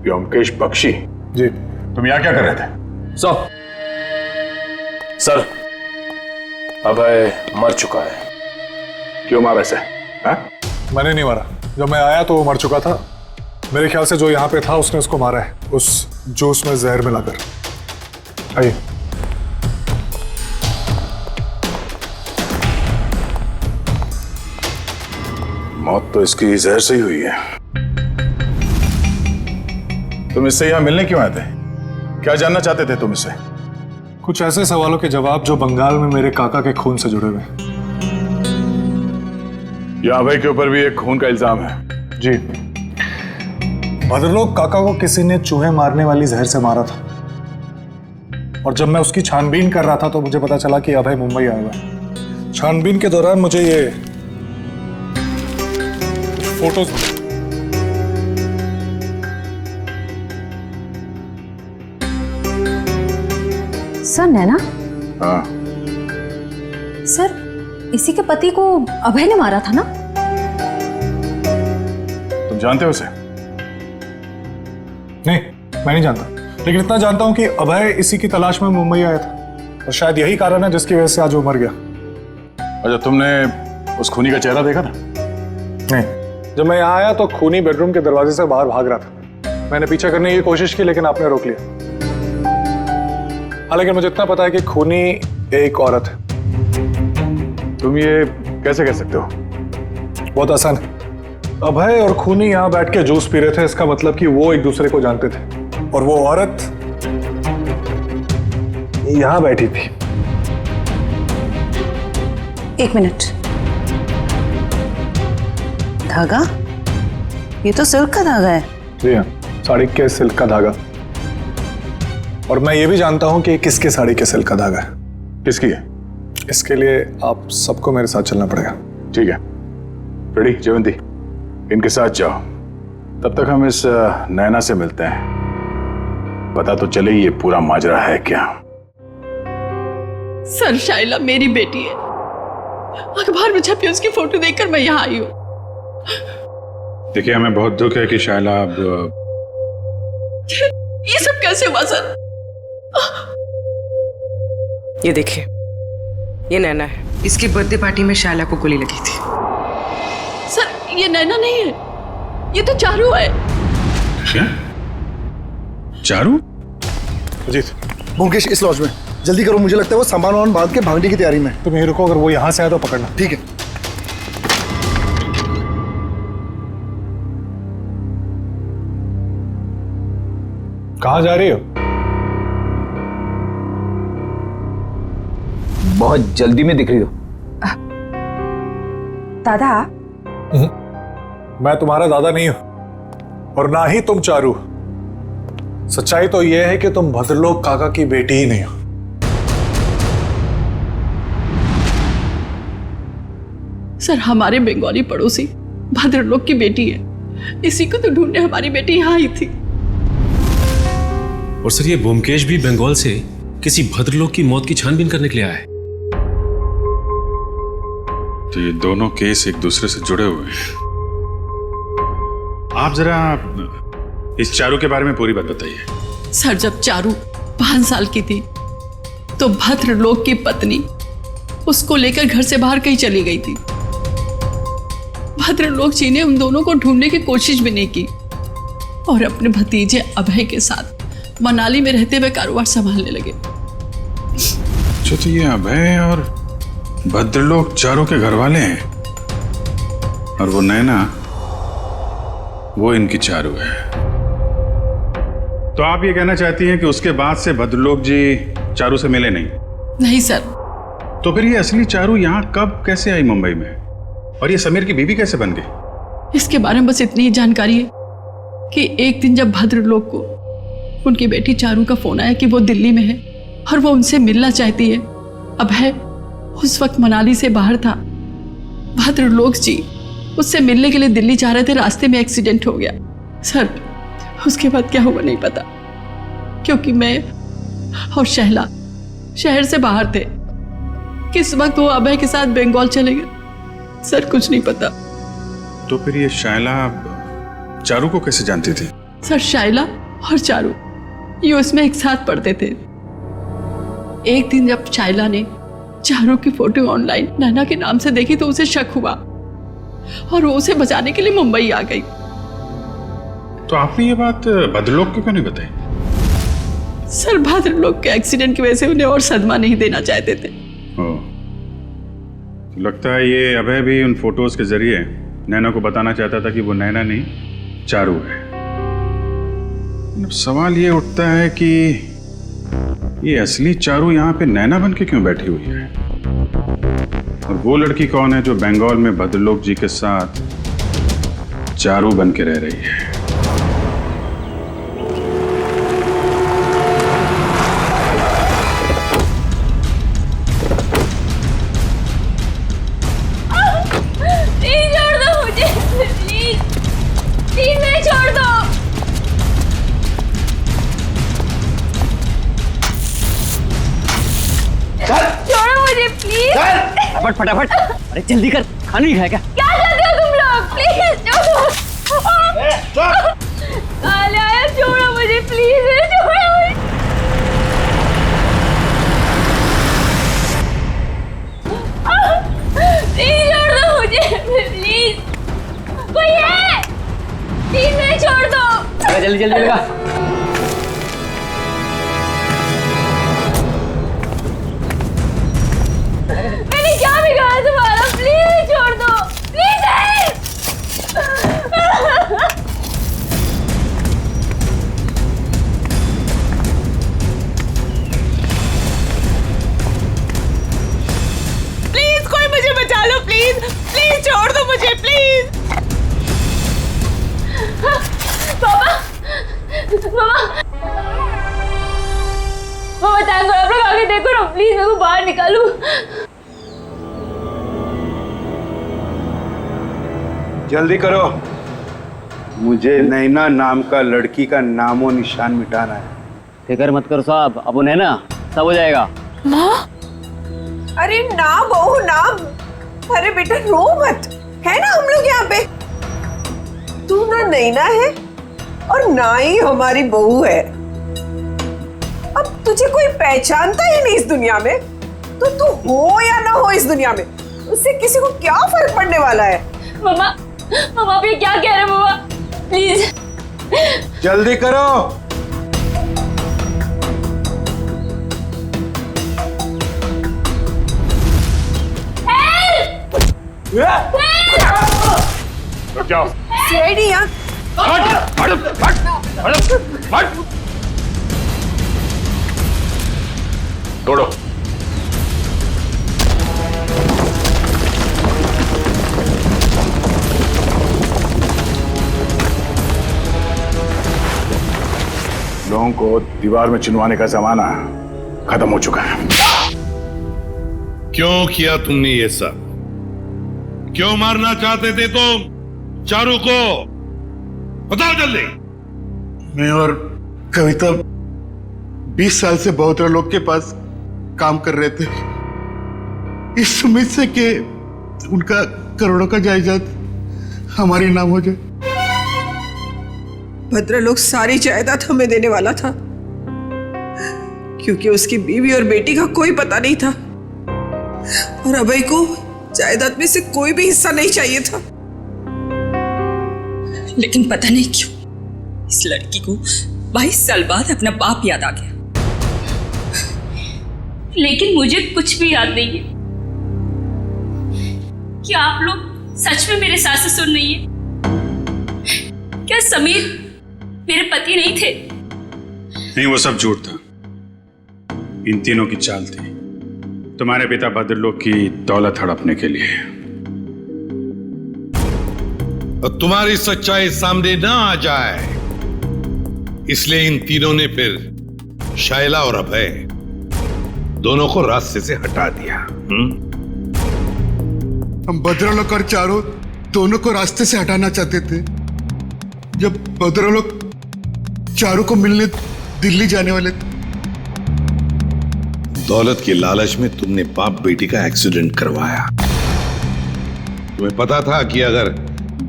व्योमकेश बख्शी? जी। तुम यहाँ क्या कर रहे थे? सर अभय मर चुका है। क्यों मारा इसे? मैंने नहीं मारा, जब मैं आया तो वो मर चुका था। मेरे ख्याल से जो यहाँ पे था उसने उसको मारा है, उस जूस में जहर मिलाकर। आइए। मौत तो इसकी जहर से ही हुई है। तुम इससे यहाँ मिलने क्यों आए थे? क्या जानना चाहते थे तुम इससे? कुछ ऐसे सवालों के जवाब जो बंगाल में मेरे काका के खून से जुड़े हुए। यहाँ अभय के ऊपर भी एक खून का इल्जाम है। जी। भद्रलोक काका को किसी ने चूहे मारने वाली जहर से मारा था, और जब मैं उसकी छानबीन कर रहा था तो मुझे पता चला कि अभय मुंबई आया हुआ है। छानबीन के दौरान मुझे ये फोटोज सर नैना? हाँ। सर इसी के पति को अभय ने मारा था ना? तुम जानते हो उसे? नहीं, मैं नहीं जानता, लेकिन इतना जानता हूं कि अभय इसी की तलाश में मुंबई आया था, और शायद यही कारण है जिसकी वजह से आज वो मर गया। अच्छा, तुमने उस खूनी का चेहरा देखा था? नहीं, जब मैं यहाँ आया तो खूनी बेडरूम के दरवाजे से बाहर भाग रहा था। मैंने पीछा करने की कोशिश की, लेकिन आपने रोक लिया। हालांकि मुझे इतना पता है कि खूनी एक औरत है। तुम ये कैसे कह सकते हो? बहुत आसान है। अभय और खूनी यहाँ बैठ के जूस पी रहे थे, इसका मतलब कि वो एक दूसरे को जानते थे, और वो औरत यहाँ बैठी थी। एक मिनट, धागा? ये तो सिल्क का धागा है। जी हाँ, साड़ी के सिल्क का धागा। और मैं ये भी जानता हूँ कि किसके साड़ी के सिल्क का धागा है। किसकी है? इसके लिए आप सबको मेरे साथ चलना पड़ेगा। ठीक है फ्रेडी, जयवंती इनके साथ जाओ, तब तक हम इस नैना से मिलते हैं, पता तो चले ये पूरा माजरा है क्या। सर शाइला मेरी बेटी है, अखबार में छपी उसकी फोटो देखकर मैं यहाँ आई हूँ। देखिए हमें बहुत दुख है कि शाइला अब ये सब कैसे हुआ सर? ये देखिए, ये नैना है, इसकी बर्थडे पार्टी में शाइला को गोली लगी थी। सर ये नैना नहीं है, ये तो चारू है। क्या? चारू? अजीत, मुकेश इस लॉज में, जल्दी करो, मुझे लगता है वो सामान वामान बांध के भागने की तैयारी में। तुम यहीं रुको, अगर वो यहाँ से आया तो पकड़ना। ठीक है। कहाँ जा रही हो? बहुत जल्दी में दिख रही हो। दादा, मैं तुम्हारा दादा नहीं हूं और ना ही तुम चारू। सच्चाई तो यह है कि तुम भद्रलोक काका की बेटी ही नहीं हो। सर हमारे बंगाली पड़ोसी भद्रलोक की बेटी है, इसी को तो ढूंढने हमारी बेटी यहाँ आई थी। और सर ये ब्योमकेश भी बंगाल से किसी भद्रलोक की मौत की छानबीन करने के लिए आया है। तो ये दोनों केस एक दूसरे से जुड़े हुए हैं। आप जरा इस चारू के बारे में पूरी बात बताइए। सर जब चारू 5 साल की थी तो भद्रलोक की पत्नी उसको लेकर घर से बाहर कहीं चली गई थी। भद्रलोक जी ने उन दोनों को ढूंढने की कोशिश भी नहीं की और अपने भतीजे अभय के साथ मनाली में रहते हुए कारोबार संभालने लगे। जो तो ये अभय और भद्रलोक चारों के घर वाले हैं और वो नैना वो इनकी चारू है। तो आप ये कहना चाहती हैं कि उसके बाद से भद्रलोक जी चारू से मिले नहीं? नहीं सर। तो फिर ये असली चारू यहाँ कब कैसे आई मुंबई में, और ये समीर की बीवी कैसे बन गई? इसके बारे में बस इतनी ही जानकारी है कि एक दिन जब भद्रलोक को उनकी बेटी चारू का फोन आया कि वो दिल्ली में है और वो उनसे मिलना चाहती है। अभय उस वक्त मनाली से बाहर था। भद्रलोक जी उससे मिलने के लिए दिल्ली जा रहे थे, रास्ते में एक्सीडेंट हो गया। सर उसके बाद क्या हुआ नहीं पता, क्योंकि मैं और शहला शहर से बाहर थे। किस वक्त वो अभय के साथ बंगाल चले गए सर कुछ नहीं पता। तो फिर ये शाइला चारू को कैसे जानती थी? सर शाइला और चारू यूएस में एक साथ पढ़ते थे। एक दिन जब शाइला ने चारू की फोटो ऑनलाइन नैना के नाम से देखी तो उसे शक हुआ और वो उसे बचाने के लिए मुंबई आ गई। तो आपने ये बात भद्रलोक को क्यों नहीं बताई? सर भद्रलोक के एक्सीडेंट की वजह से उन्हें और सदमा नहीं देना चाहते थे। तो लगता है ये अभय भी उन फोटोज के जरिए नैना को बताना चाहता था कि वो नैना नहीं चारू है। सवाल ये उठता है कि ये असली चारू यहाँ पे नैना बन के क्यों बैठी हुई है, और वो लड़की कौन है जो बंगाल में भद्रलोक जी के साथ चारू बन के रह रही है? प्लीज छोड़ दो मुझे, प्लीज प्लीज नहीं छोड़ दो। छोड़ो मुझे प्लीज। फटाफट फटाफट, अरे जल्दी कर, खाना नहीं खाया क्या? क्या करते हो तुम लोग? प्लीज छोड़ो। काले आया, छोड़ो मुझे प्लीज, छोड़ो मुझे। प्लीज छोड़ दो मुझे, प्लीज कोई है? प्लीज नहीं छोड़ दो। जल्दी जल्दी लगा। मैंने क्या बिगाड़ा तुम्हारा? प्लीज छोड़ दो, प्लीज नहीं। प्लीज कोई मुझे बचा लो, प्लीज प्लीज छोड़ दो मुझे, प्लीज। पापा पापा टैंक आप लोग आगे देखो ना प्लीज, मेरे को बाहर निकालो। जल्दी करो, मुझे नैना नाम का लड़की का नामो निशान मिटाना है। फिक्र मत करो साहब, अब उन्हें ना सब हो जाएगा। माँ, अरे ना बहू ना, अरे बेटा रो मत, है ना हम लोग यहाँ पे। तू ना नैना है और ना ही हमारी बहू है। अब तुझे कोई पहचानता ही नहीं इस दुनिया में, तो तू हो या ना हो इस दुनिया में, उससे किसी को क्या फर्क पड़ने वाला है। मम्मा, मम्मा आप ये क्या कह रहे हैं मम्मा, प्लीज जल्दी करो। जाओ। सीआईडी यहाँ। तोड़ो। लोगों को दीवार में चिनवाने का जमाना खत्म हो चुका है। क्यों किया तुमने ये सब? क्यों मारना चाहते थे तुम चारू को? बताओ जल्दी। मैं और कविता 20 साल से बहुतरा लोग के पास काम कर रहे थे, इस उम्मीद से कि उनका करोड़ों का जायदाद हमारे नाम हो जाए। भद्रलोक सारी जायदाद हमें देने वाला था, क्योंकि उसकी बीवी और बेटी का कोई पता नहीं था, और अभय को जायदाद में से कोई भी हिस्सा नहीं चाहिए था। लेकिन पता नहीं क्यों इस लड़की को 22 साल बाद अपना बाप याद आ गया। लेकिन मुझे कुछ भी याद नहीं है। क्या आप लोग सच में मेरे सास ससुर नहीं है? क्या समीर मेरे पति नहीं थे? नहीं, वो सब झूठ था। इन तीनों की चाल थी तुम्हारे पिता भद्रलोक की दौलत हड़पने के लिए। और तुम्हारी सच्चाई सामने ना आ जाए इसलिए इन तीनों ने फिर शायला और अभय दोनों को रास्ते से हटा दिया। हम भद्रलोक और चारों दोनों को रास्ते से हटाना चाहते थे। जब भद्रलोक चारों को मिलने दिल्ली जाने वाले थे, दौलत के लालच में तुमने बाप बेटी का एक्सीडेंट करवाया। तुम्हें पता था कि अगर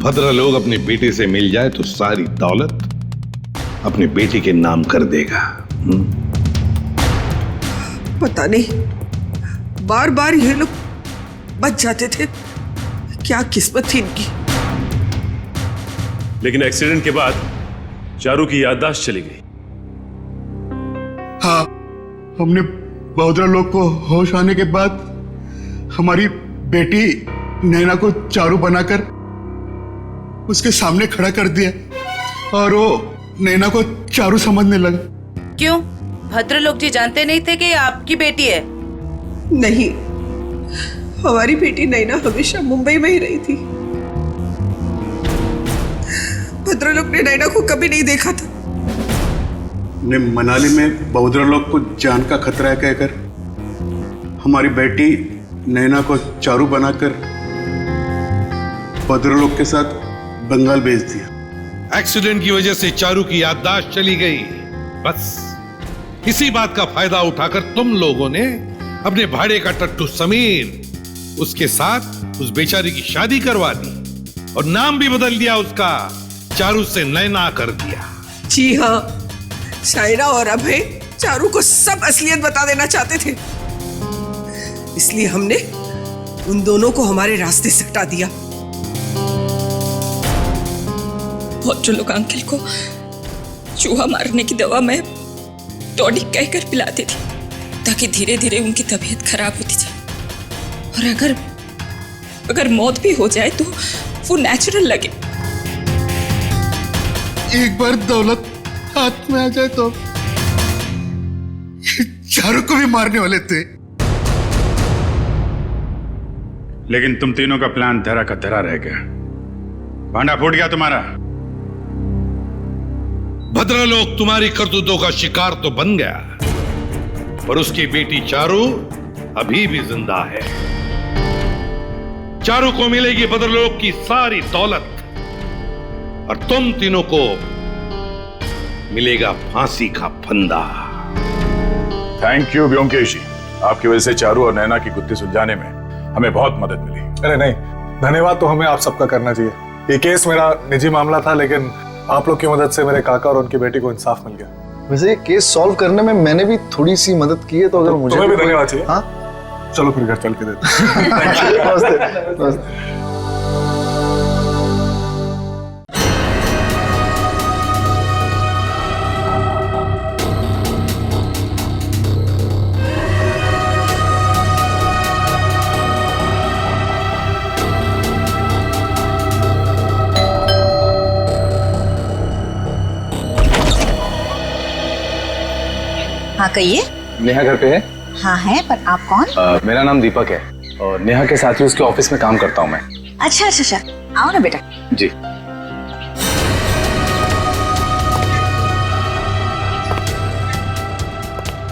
भद्रलोक अपनी बेटी से मिल जाए तो सारी दौलत अपनी बेटी के नाम कर देगा। पता नहीं बार बार ये लोग बच जाते थे, क्या किस्मत थी इनकी। लेकिन एक्सीडेंट के बाद चारू की याददाश्त चली गई। हाँ, हमने भद्रलोक को होश आने के बाद हमारी बेटी नैना को चारू बनाकर उसके सामने खड़ा कर दिया और वो नैना को चारू समझने लगा। क्यों? भद्रलोक जी जानते नहीं थे कि ये आपकी बेटी है? नहीं, हमारी बेटी नैना हमेशा मुंबई में ही रही थी। भद्रलोक ने नैना को कभी नहीं देखा था। ने मनाली में भद्रलोक को जान का खतरा है कहकर हमारी बेटी नैना को चारू बनाकर भद्रलोक के साथ बंगाल भेज दिया। एक्सीडेंट की वजह से चारू की याददाश्त चली गई। बस इसी बात का फायदा उठाकर तुम लोगों ने अपने भाड़े का टट्टू समीर उसके साथ उस बेचारी की शादी करवा दी और नाम भी बदल दिया उसका, चारू से नैना कर दिया। जी हाँ, शायरा और अभय चारू को सब असलियत बता देना चाहते थे, इसलिए हमने उन दोनों को हमारे रास्ते से हटा दिया। भद्रलोक अंकल को चूहा मारने की दवा मैं टॉनिक कहकर पिलाती थी ताकि धीरे धीरे उनकी तबीयत खराब होती जाए, और अगर मौत भी हो जाए तो वो नेचुरल लगे। एक बार दौलत हाथ में आ जाए तो चारों को भी मारने वाले थे। लेकिन तुम तीनों का प्लान धरा का धरा रह गया, भांडा फूट गया तुम्हारा। भद्रलोक तुम्हारी करतूतों का शिकार तो बन गया, पर उसकी बेटी चारू अभी भी जिंदा है। चारू को मिलेगी भद्रलोक की सारी दौलत। और तुम तीनों को मिलेगा फांसी का फंदा। थैंक यू व्योमकेश जी, आपकी वजह से चारू और नैना की गुत्थी सुलझाने में हमें बहुत मदद मिली। अरे नहीं, धन्यवाद तो हमें आप सबका करना चाहिए। ये केस मेरा निजी मामला था, लेकिन आप लोग की मदद से मेरे काका और उनकी बेटी को इंसाफ मिल गया। वैसे ये केस सॉल्व करने में मैंने भी थोड़ी सी मदद की है, तो अगर मुझे तुम्हें भी धन्यवाद चाहिए। हाँ चलो फिर घर चल के देते नमस्ते। हाँ कहिए। नेहा घर पे है? हाँ है, पर आप कौन? मेरा नाम दीपक है और नेहा के साथ ही उसके ऑफिस में काम करता हूँ मैं। अच्छा अच्छा अच्छा, आओ ना बेटा। जी।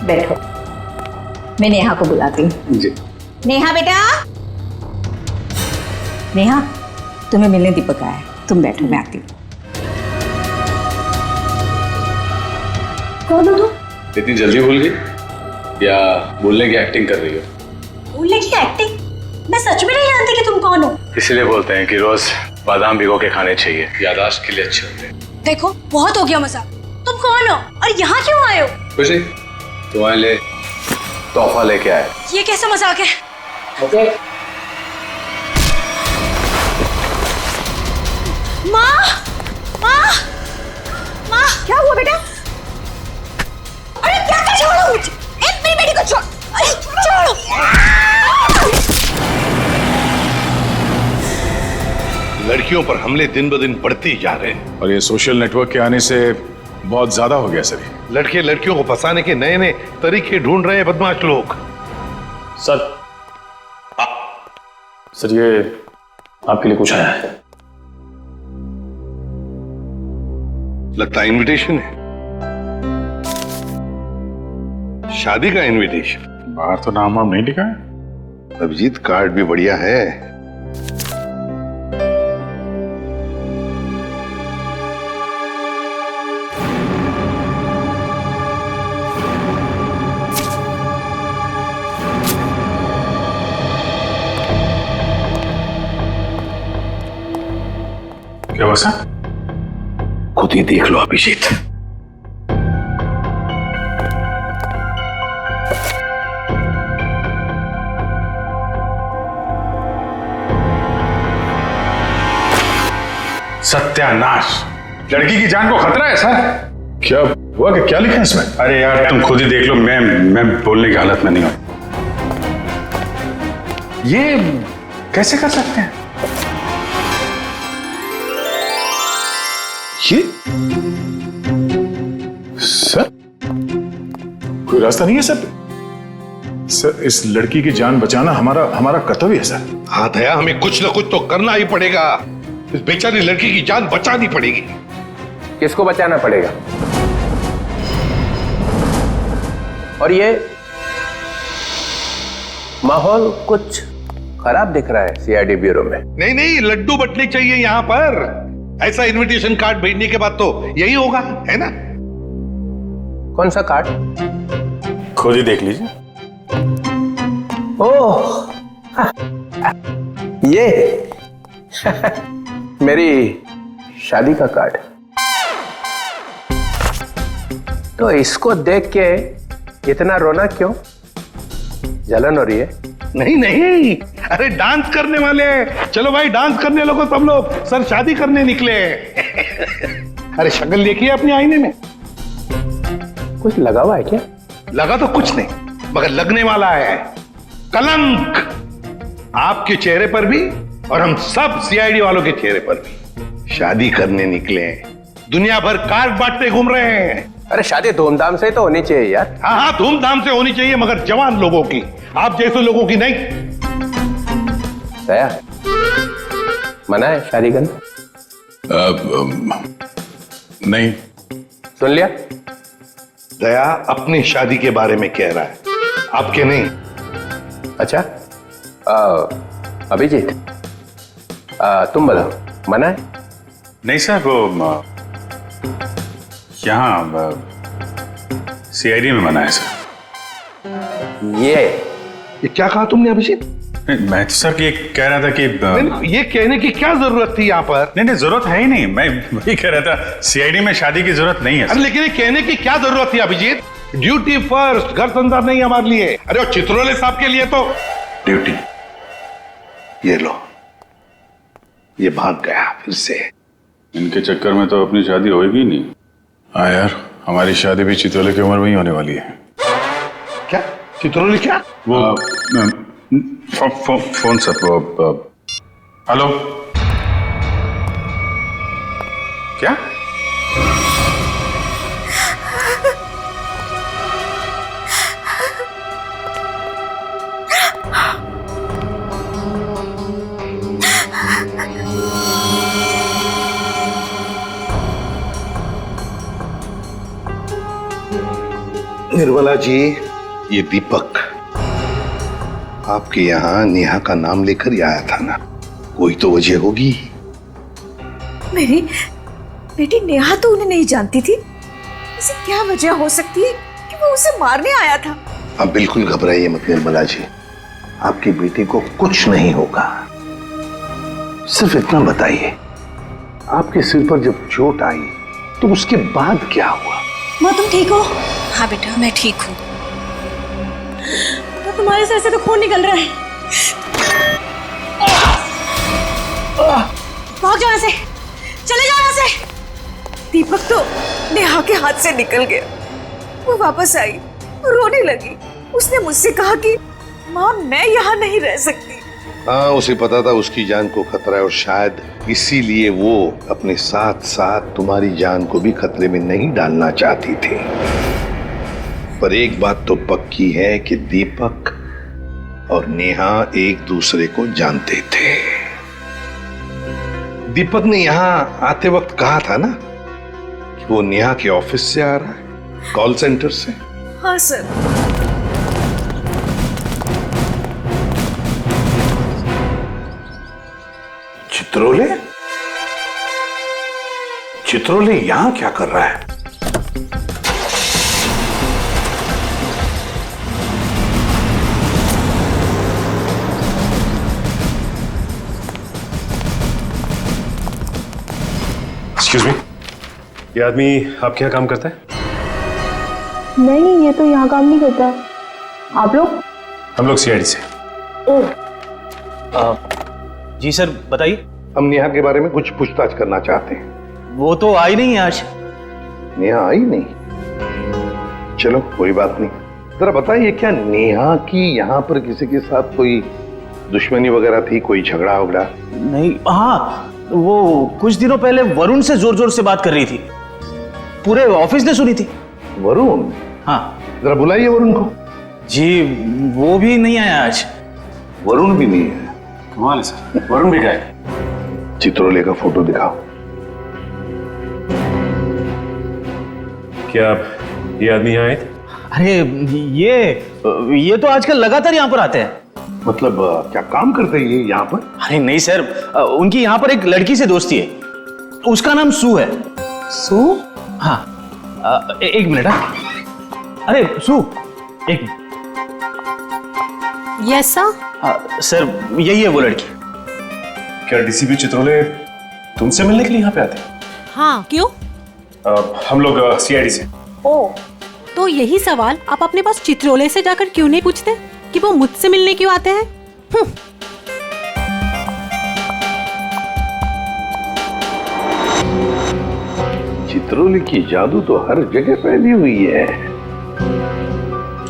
बैठो, मैं नेहा को बुलाती हूँ। जी। नेहा बेटा। नेहा, तुम्हें मिलने दीपक आया है, तुम बैठो, मैं आती हूँ। कौन हो तुम? इतनी जल्दी भूल गई या बोलने की एक्टिंग कर रही हो? बोलने की एक्टिंग? मैं सच में नहीं जानती कि तुम कौन हो। इसीलिए बोलते हैं कि रोज बादाम भिगो के खाने चाहिए, याददाश्त के लिए अच्छे होते हैं। देखो बहुत हो गया मजाक। तुम कौन हो और यहाँ क्यों आए हो? कुछ नहीं, तुम्हारे लिए तोहफा लेके आए। ये कैसा मजाक है? ओके। माँ, माँ, माँ, क्या हुआ बेटा? अरे क्या कर, छोड़ो मुझे, मेरी बेटी को छोड़, अरे छोड़ो। लड़कियों पर हमले दिन ब दिन बढ़ते ही जा रहे हैं। और ये सोशल नेटवर्क के आने से बहुत ज्यादा हो गया सर। लड़के लड़कियों को फंसाने के नए नए तरीके ढूंढ रहे हैं बदमाश लोग। सर, सर ये आपके लिए कुछ आया है। लगता है इनविटेशन है, शादी का इनविटेशन। बाहर तो नाम वाम नहीं लिखा है। अभिजीत, कार्ड भी बढ़िया है। क्या हुआ सर? खुद ही देख लो अभिजीत। सत्यानाश, लड़की की जान को खतरा है सर। क्या हुआ कि क्या लिखा है इसमें? अरे यार तुम खुद ही देख लो, मैं बोलने की हालत में नहीं हूं। ये कैसे कर सकते हैं? ये सर कोई रास्ता नहीं है सर? सर इस लड़की की जान बचाना हमारा कर्तव्य है सर। हाँ दया, हमें कुछ ना कुछ तो करना ही पड़ेगा। इस बेचारी लड़की की जान बचानी पड़ेगी। किसको बचाना पड़ेगा? और ये माहौल कुछ खराब दिख रहा है सीआईडी ब्यूरो में। नहीं नहीं, लड्डू बटने चाहिए यहाँ पर। ऐसा इनविटेशन कार्ड भेजने के बाद तो यही होगा, है ना? कौन सा कार्ड? खुद ही देख लीजिए। ओह ये मेरी शादी का कार्ड। तो इसको देख के इतना रोना क्यों? जलन हो रही है? नहीं नहीं, अरे डांस करने वाले हैं। चलो भाई डांस करने लगो सब लोग। सर शादी करने निकले। अरे शक्ल देखिए अपने आईने में। कुछ लगा हुआ है क्या? लगा तो कुछ नहीं, मगर लगने वाला है कलंक आपके चेहरे पर भी और हम सब सीआईडी वालों के चेहरे पर भी। शादी करने निकले, दुनिया भर कार्ड बांटते घूम रहे हैं। अरे शादी धूमधाम से तो होनी चाहिए यार। हाँ हाँ, धूमधाम से होनी चाहिए, मगर जवान लोगों की, आप जैसे लोगों की नहीं। दया, मना है शादी करना? नहीं। सुन लिया? दया अपनी शादी के बारे में कह रहा है, आपके नहीं। अच्छा, अभिजीत तुम बताओ, मना है? नहीं सर, वो यहाँ सीआईडी में मना है सर। ये क्या कहा तुमने अभिजीत? मैं तो सर ये कह रहा था कि ये कहने की क्या जरूरत थी यहाँ पर? नहीं जरूरत है ही नहीं, मैं वही कह रहा था सीआईडी में शादी की जरूरत नहीं है। अरे लेकिन ये कहने की क्या जरूरत थी अभिजीत? ड्यूटी फर्स्ट, घर धंधा नहीं हमारे लिए। अरे और चित्रोले साहब के लिए तो ड्यूटी। ये लो, ये भाग गया फिर से। इनके चक्कर में तो अपनी शादी होगी नहीं। हाँ यार, हमारी शादी भी चित्रोले की उम्र में ही होने वाली है। क्या चित्रोले? क्या वो फोन सर, हेलो, क्या? निर्मला जी, ये दीपक आपके यहाँ नेहा का नाम लेकर ही आया था ना? कोई तो वजह होगी। मेरी बेटी नेहा तो उन्हें नहीं जानती थी। ऐसी क्या वजह हो सकती है कि वो उसे मारने आया था? आप बिल्कुल घबराइए मत निर्मला जी, आपकी बेटी को कुछ नहीं होगा। सिर्फ इतना बताइए, आपके सिर पर जब चोट आई तो उसके बाद क्या हुआ? माँ तुम ठीक हो? हाँ बेटा, मैं ठीक हूँ। तुम्हारे सर से तो खून निकल रहा है। भाग जाओ यहाँ से, चले जाओ यहाँ से। दीपक तो नेहा के हाथ से निकल गया। वो वापस आई, रोने लगी। उसने मुझसे कहा कि माँ मैं यहाँ नहीं रह सकती। हाँ, उसे पता था उसकी जान को खतरा है और शायद इसीलिए वो अपने साथ साथ तुम्हारी जान को भी खतरे में नहीं डालना चाहती थी। पर एक बात तो पक्की है कि दीपक और नेहा एक दूसरे को जानते थे। दीपक ने यहाँ आते वक्त कहा था ना कि वो नेहा के ऑफिस से आ रहा है, कॉल सेंटर से। हाँ सर। चित्रोले? चित्रोले यहां क्या कर रहा है? एक्सक्यूज मी, ये आदमी आपके यहाँ काम करता है? नहीं, ये तो यहाँ काम नहीं करता। आप लोग? हम लोग सीआईडी से। जी सर, बताइए। हम नेहा के बारे में कुछ पूछताछ करना चाहते हैं। वो तो आई नहीं आज। नेहा आई नहीं? चलो कोई बात नहीं। जरा बताइए, क्या नेहा की यहाँ पर किसी के साथ कोई दुश्मनी वगैरह थी, कोई झगड़ा वगड़ा? नहीं, हाँ वो कुछ दिनों पहले वरुण से जोर जोर से बात कर रही थी, पूरे ऑफिस ने सुनी थी। वरुण? हाँ। जरा बुलाइए वरुण को। जी वो भी नहीं आया आज। वरुण भी नहीं है? कमाल है सर, वरुण भी गए। चित्रोले का फोटो दिखाओ। क्या ये आदमी यहाँ आए थे? अरे ये तो आजकल लगातार यहाँ पर आते हैं। मतलब क्या काम करते हैं ये यहाँ पर? अरे नहीं सर, उनकी यहाँ पर एक लड़की से दोस्ती है, उसका नाम सू है। सू? हाँ, एक मिनट। अरे सू, एक यस सर। सर यही है वो लड़की। क्या डीसीपी चित्रोले तुमसे मिलने के लिए यहाँ पे आते हैं? हाँ, क्यों? हम लोग सीआईडी से। ओ, तो यही सवाल आप अपने पास चित्रोले से जाकर क्यों नहीं पूछते कि वो मुझसे मिलने क्यों आते हैं? चित्रोले की जादू तो हर जगह फैली हुई है,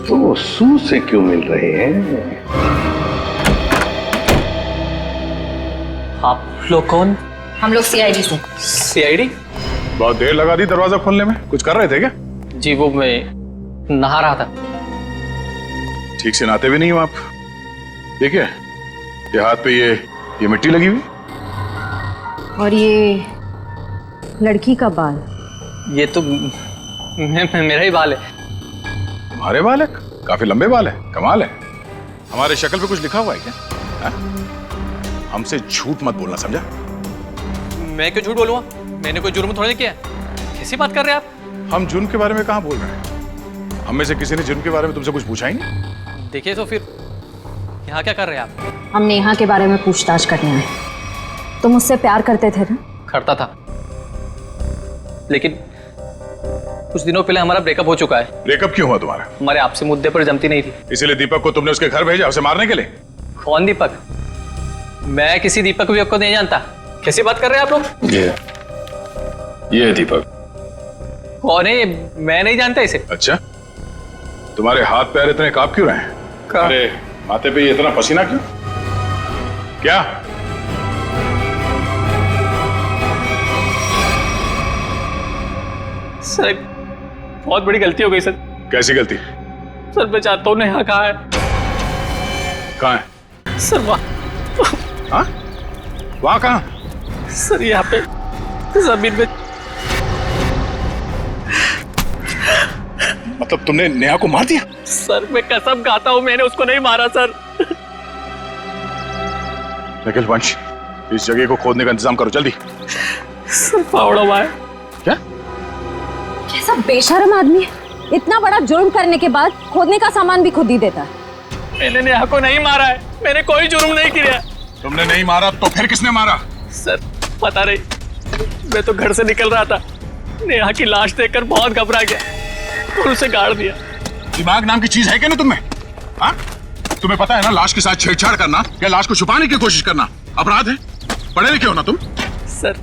तो वो सू से क्यों मिल रहे हैं? आप लोग कौन? हम लोग सीआईडी से। सीआईडी? बहुत देर लगा दी दरवाजा खोलने में, कुछ कर रहे थे क्या? जी वो मैं नहा रहा था। ठीक से नहाते भी नहीं हो आप। ठीक है, ये हाथ पे ये मिट्टी लगी हुई, और ये लड़की का बाल। ये तो मेरा ही बाल है। तुम्हारे बाल है? काफी लंबे बाल है, कमाल है। हमारे शक्ल पे कुछ लिखा हुआ है क्या? हा? हमसे झूठ मत बोलना, समझा? मैं क्यों झूठ बोलूंगा? मैंने कोई जुर्म थोड़ी किया। कैसी बात कर रहे हैं आप? हम जुर्म के बारे में कहाँ बोल रहे हैं? हम में से किसी ने जुर्म के बारे में तुमसे कुछ पूछा ही नहीं। देखिए तो फिर यहाँ क्या कर रहे हैं आप? हम नेहा के बारे में पूछताछ करने आए। तुम उससे प्यार करते थे ना? करता था, लेकिन कुछ दिनों पहले हमारा ब्रेकअप हो चुका है। ब्रेकअप क्यों हुआ तुम्हारा? हमारे आपसे मुद्दे पर जमती नहीं थी। इसीलिए दीपक को तुमने उसके घर भेजा उसे मारने के लिए? कौन दीपक? मैं किसी दीपक विपक को नहीं जानता। कैसी बात कर रहे हैं आप लोग? ये है दीपक। कौन है ये? मैं नहीं जानता इसे। अच्छा, तुम्हारे हाथ पैर इतने कांप क्यों रहे हैं? अरे माथे पे इतना पसीना क्यों? क्या? सर बहुत बड़ी गलती हो गई सर। कैसी गलती? सर मैं चाहता हूँ नेहा कहाँ है? कहाँ है? सर वहाँ कहाँ? सर यहाँ पे जमीन में। मतलब तुमने नेहा को मार दिया? सर मैं कसम खाता हूँ मैंने उसको नहीं मारा सर। निखिल वंश, इस जगह को खोदने का इंतजाम करो जल्दी। सर फावड़ा हुआ है। क्या? कैसा बेशर्म आदमी है, इतना बड़ा जुर्म करने के बाद खोदने का सामान भी खुद ही देता है। मैंने नेहा को नहीं मारा है, मैंने कोई जुर्म नहीं किया। तुमने नहीं मारा तो फिर किसने मारा? सर पता नहीं, मैं तो घर से निकल रहा था, नेहा की लाश देखकर बहुत घबरा गया और उसे गाड़ दिया। दिमाग नाम की चीज है क्या ना तुम्हें? हाँ? तुम्हें पता है ना लाश के साथ छेड़छाड़ करना या लाश को छुपाने की कोशिश करना अपराध है? पढ़े लिखे हो ना तुम? सर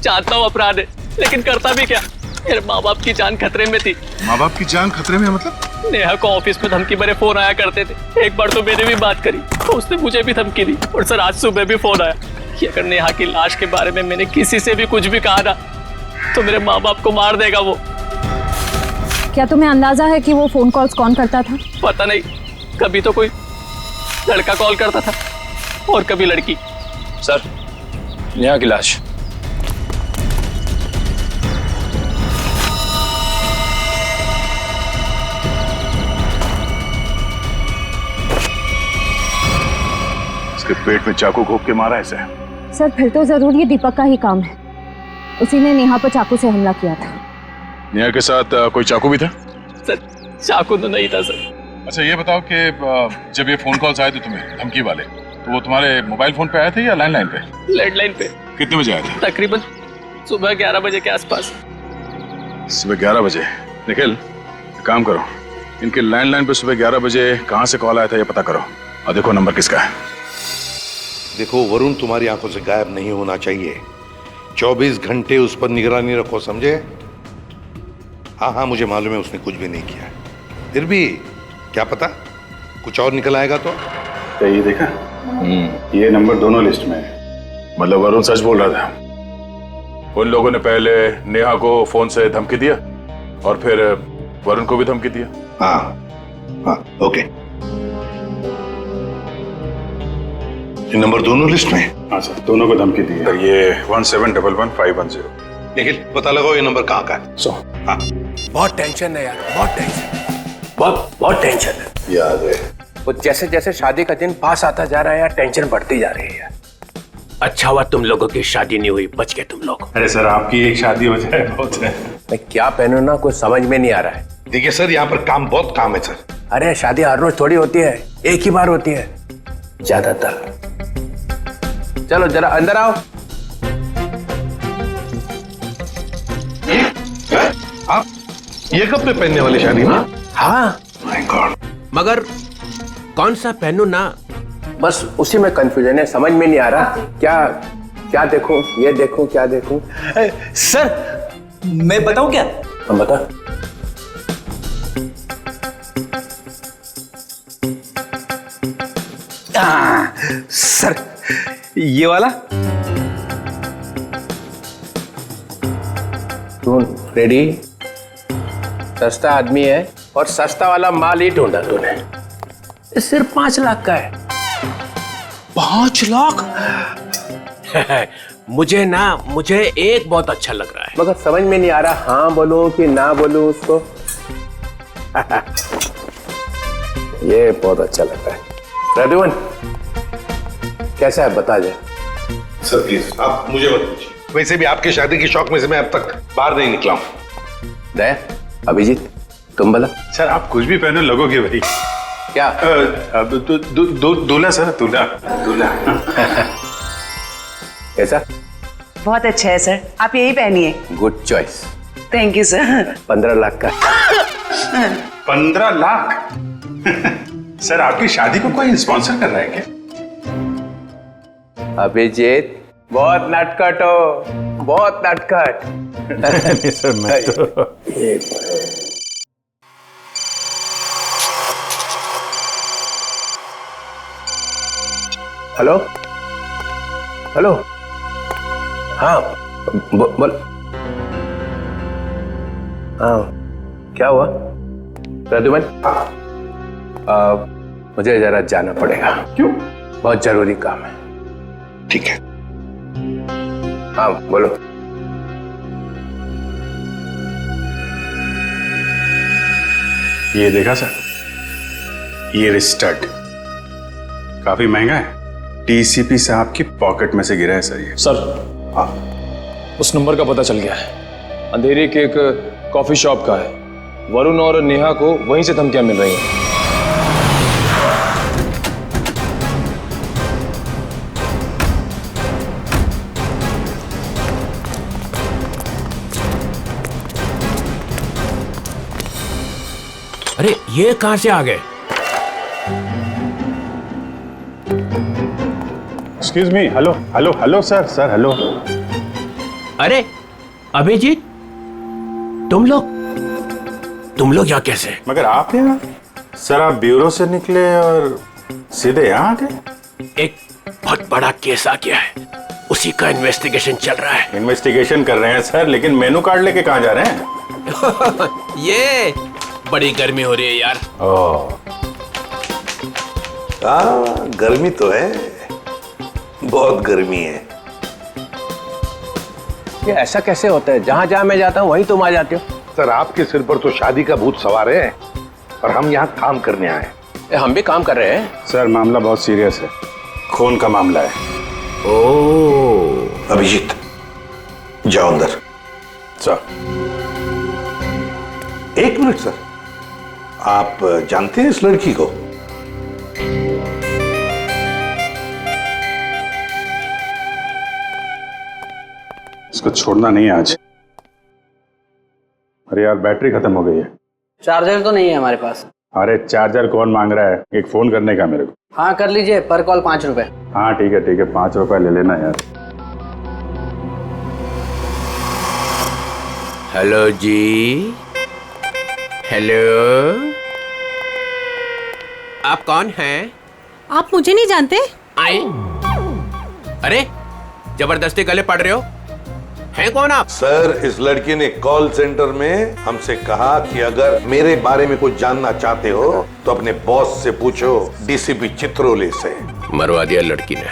चाहता हूँ अपराध है, लेकिन करता भी क्या? मेरे माँ बाप की जान खतरे में थी। माँ बाप की जान खतरे में मतलब? नेहा को ऑफिस में धमकी भरे फोन आया करते थे। एक बार तो मैंने भी बात करी तो उसने मुझे भी धमकी दी, और सर आज सुबह भी फोन आया कि अगर नेहा की लाश के बारे में मैंने किसी से भी कुछ भी कहा ना तो मेरे माँ बाप को मार देगा वो। क्या तुम्हें अंदाजा है कि वो फोन कॉल्स कौन करता था? पता नहीं, कभी तो कोई लड़का कॉल करता था और कभी लड़की। सर नेहा की लाश। इसके पेट में चाकू घोंप के मारा ऐसे? सर फिर तो जरूर ये दीपक का ही काम है, उसी ने नेहा पर चाकू से हमला किया था। नेहा के साथ कोई चाकू भी था? सर चाकू तो नहीं था सर। अच्छा ये बताओ कि जब ये फोन कॉल्स आए थे तुम्हें धमकी वाले, तो वो तुम्हारे मोबाइल फोन पे आए थे या लैंडलाइन पे? लैंडलाइन पे। कितने बजे आए थे? तकरीबन सुबह 11 बजे के आसपास। सुबह 11 बजे? निखिल काम करो, इनके लैंडलाइन पे सुबह 11 बजे कहाँ से कॉल आया था ये पता करो और देखो नंबर किसका है। देखो वरुण तुम्हारी आंखों से गायब नहीं होना चाहिए। 24 घंटे उस पर निगरानी रखो, समझे? हाँ हाँ मुझे मालूम है उसने कुछ भी नहीं किया, फिर भी क्या पता कुछ और निकल आएगा तो। क्या ये देखा? ये नंबर दोनों लिस्ट में है। मतलब वरुण सच बोल रहा था। उन लोगों ने पहले नेहा को फोन से धमकी दिया और फिर वरुण को भी धमकी दिया। हाँ हाँ ओके, ये नंबर दोनों लिस्ट में? हाँ सर, दोनों को धमकी दी है। ये 1711-510। निखिल पता लगाओ ये नंबर कहाँ का है। हाँ बहुत टेंशन है यार, बहुत टेंशन, बहुत टेंशन है। याद है वो जैसे जैसे शादी का दिन पास आता जा रहा है यार, टेंशन बढ़ती जा रही है यार। अच्छा हुआ तुम लोगों की शादी नहीं हुई, बच गए तुम लोग। अरे सर आपकी एक शादी हो जाए बहुत है। मैं क्या पहनूं ना कुछ समझ में नहीं आ रहा है। देखिए सर यहाँ पर काम बहुत काम है सर। अरे शादी हर रोज थोड़ी होती है, एक ही बार होती है ज्यादातर। चलो जरा अंदर आओ। आप ये कपड़े पहनने वाली शादी में? हाँ माय गॉड, मगर कौन सा पहनूं ना, बस उसी में कंफ्यूजन है, समझ में नहीं आ रहा क्या देखूं, ये देखूं क्या देखूं। सर मैं बताऊं क्या? हम बता। सर ये वाला। तू रेडी? सस्ता आदमी है और सस्ता वाला माल ही ढूंढा तूने। ये सिर्फ 5 लाख का है। 5 लाख? मुझे एक बहुत अच्छा लग रहा है, मगर समझ में नहीं आ रहा हाँ बोलूं कि ना बोलूं उसको। ये बहुत अच्छा लग रहा है। प्रद्युमन कैसा है बता दे। सर प्लीज आप मुझे मत पूछिए, वैसे भी आपकी शादी की शौक में से मैं अब तक बाहर नहीं निकला हूं। दया, अभिजीत, तुम बोला। सर आप कुछ भी पहने लगोगे भाई। क्या? दूल्हा सर, दूल्हा। कैसा? बहुत अच्छा है सर, आप यही पहनिए। Good choice. Thank you sir. 15 lakh का। 15 लाख? सर आपकी शादी को कोई स्पॉन्सर कर रहा है क्या? अभिजीत, बहुत नटखट हो, बहुत नटखट। नहीं सर, मैं तो हेलो हेलो, हाँ बोल। हाँ, क्या हुआ प्रद्युमन? मुझे जरा जाना पड़ेगा। क्यों? बहुत जरूरी काम है। ठीक है। हाँ बोलो। ये देखा सर, ये स्टड काफी महंगा है। टीसीपी साहब की पॉकेट में से गिरा है सर ये। सर, उस नंबर का पता चल गया है। अंधेरी के एक कॉफी शॉप का है। वरुण और नेहा को वहीं से धमकियां मिल रही हैं। अरे ये कहां से आ गए? Excuse me, hello hello hello sir, sir hello. अरे अभिजीत, तुम लोग यहाँ कैसे? मगर आप यहाँ? सर आप ब्यूरो से निकले और सीधे यहाँ आ गए? एक बहुत बड़ा केस आ गया है, उसी का इन्वेस्टिगेशन चल रहा है। इन्वेस्टिगेशन कर रहे हैं सर, लेकिन मेनू कार्ड लेके कहाँ जा रहे हैं? ये बड़ी गर्मी हो रही है यार। हाँ गर्मी तो है, बहुत गर्मी है। ये ऐसा कैसे होता है? जहां जहां मैं जाता हूं वहीं तुम आ जाते हो। सर आपके सिर पर तो शादी का भूत सवार है और हम यहाँ काम करने आए। हम भी काम कर रहे हैं। सर मामला बहुत सीरियस है, खून का मामला है। ओह अभिजीत, जाओ अंदर। सर एक मिनट सर, आप जानते हैं इस लड़की को? इसको छोड़ना नहीं आज। अरे यार बैटरी खत्म हो गई है। चार्जर तो नहीं है हमारे पास। अरे चार्जर कौन मांग रहा है, एक फोन करने का मेरे को। हाँ कर लीजिए, पर कॉल 5 रुपए। हाँ ठीक है 5 रुपए ले लेना यार। हेलो जी, हेलो, आप कौन हैं? आप मुझे नहीं जानते? आए? अरे जबरदस्ती गले पड़ रहे हो, हैं कौन आप? सर इस लड़की ने कॉल सेंटर में हमसे कहा कि अगर मेरे बारे में कुछ जानना चाहते हो तो अपने बॉस से पूछो, डीसीपी चित्रोले से। मरवा दिया लड़की ने।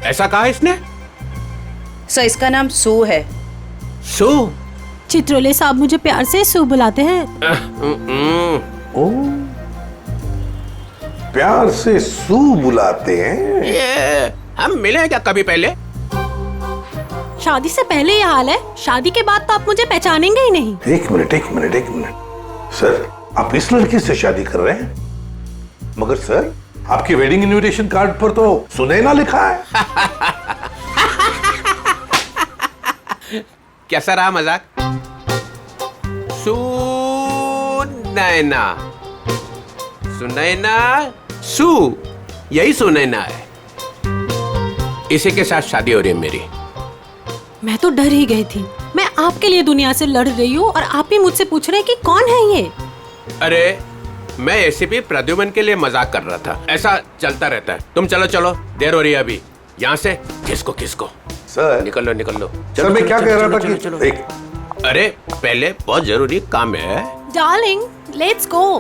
ऐसा कहा इसने? सर इसका नाम सू है। सू? चित्रोले साहब मुझे प्यार से सू बुलाते हैं। ओह प्यार से सू बुलाते हैं? ये हम मिले हैं क्या कभी पहले? शादी से पहले ये हाल है, शादी के बाद तो आप मुझे पहचानेंगे ही नहीं। एक मिनट सर, आप इस लड़की से शादी कर रहे हैं? मगर सर आपकी वेडिंग इनविटेशन कार्ड पर तो सुनैना लिखा है। कैसा रहा मजाक? सुनैना, सुनैना, सू, यही सुनैना है। इसी के साथ शादी हो रही है मेरी। मैं तो डर ही गई थी। मैं आपके लिए दुनिया से लड़ रही हूँ और आप ही मुझसे पूछ रहे हैं कि कौन है ये? अरे मैं एसीपी प्रद्युमन के लिए मजाक कर रहा था। ऐसा चलता रहता है। तुम चलो चलो, देर हो रही है अभी। यहाँ से किसको सर निकल लो। सर मैं क्या कह रहा था कि चलो। अरे पहले बहुत जरूरी काम है। Darling let's go.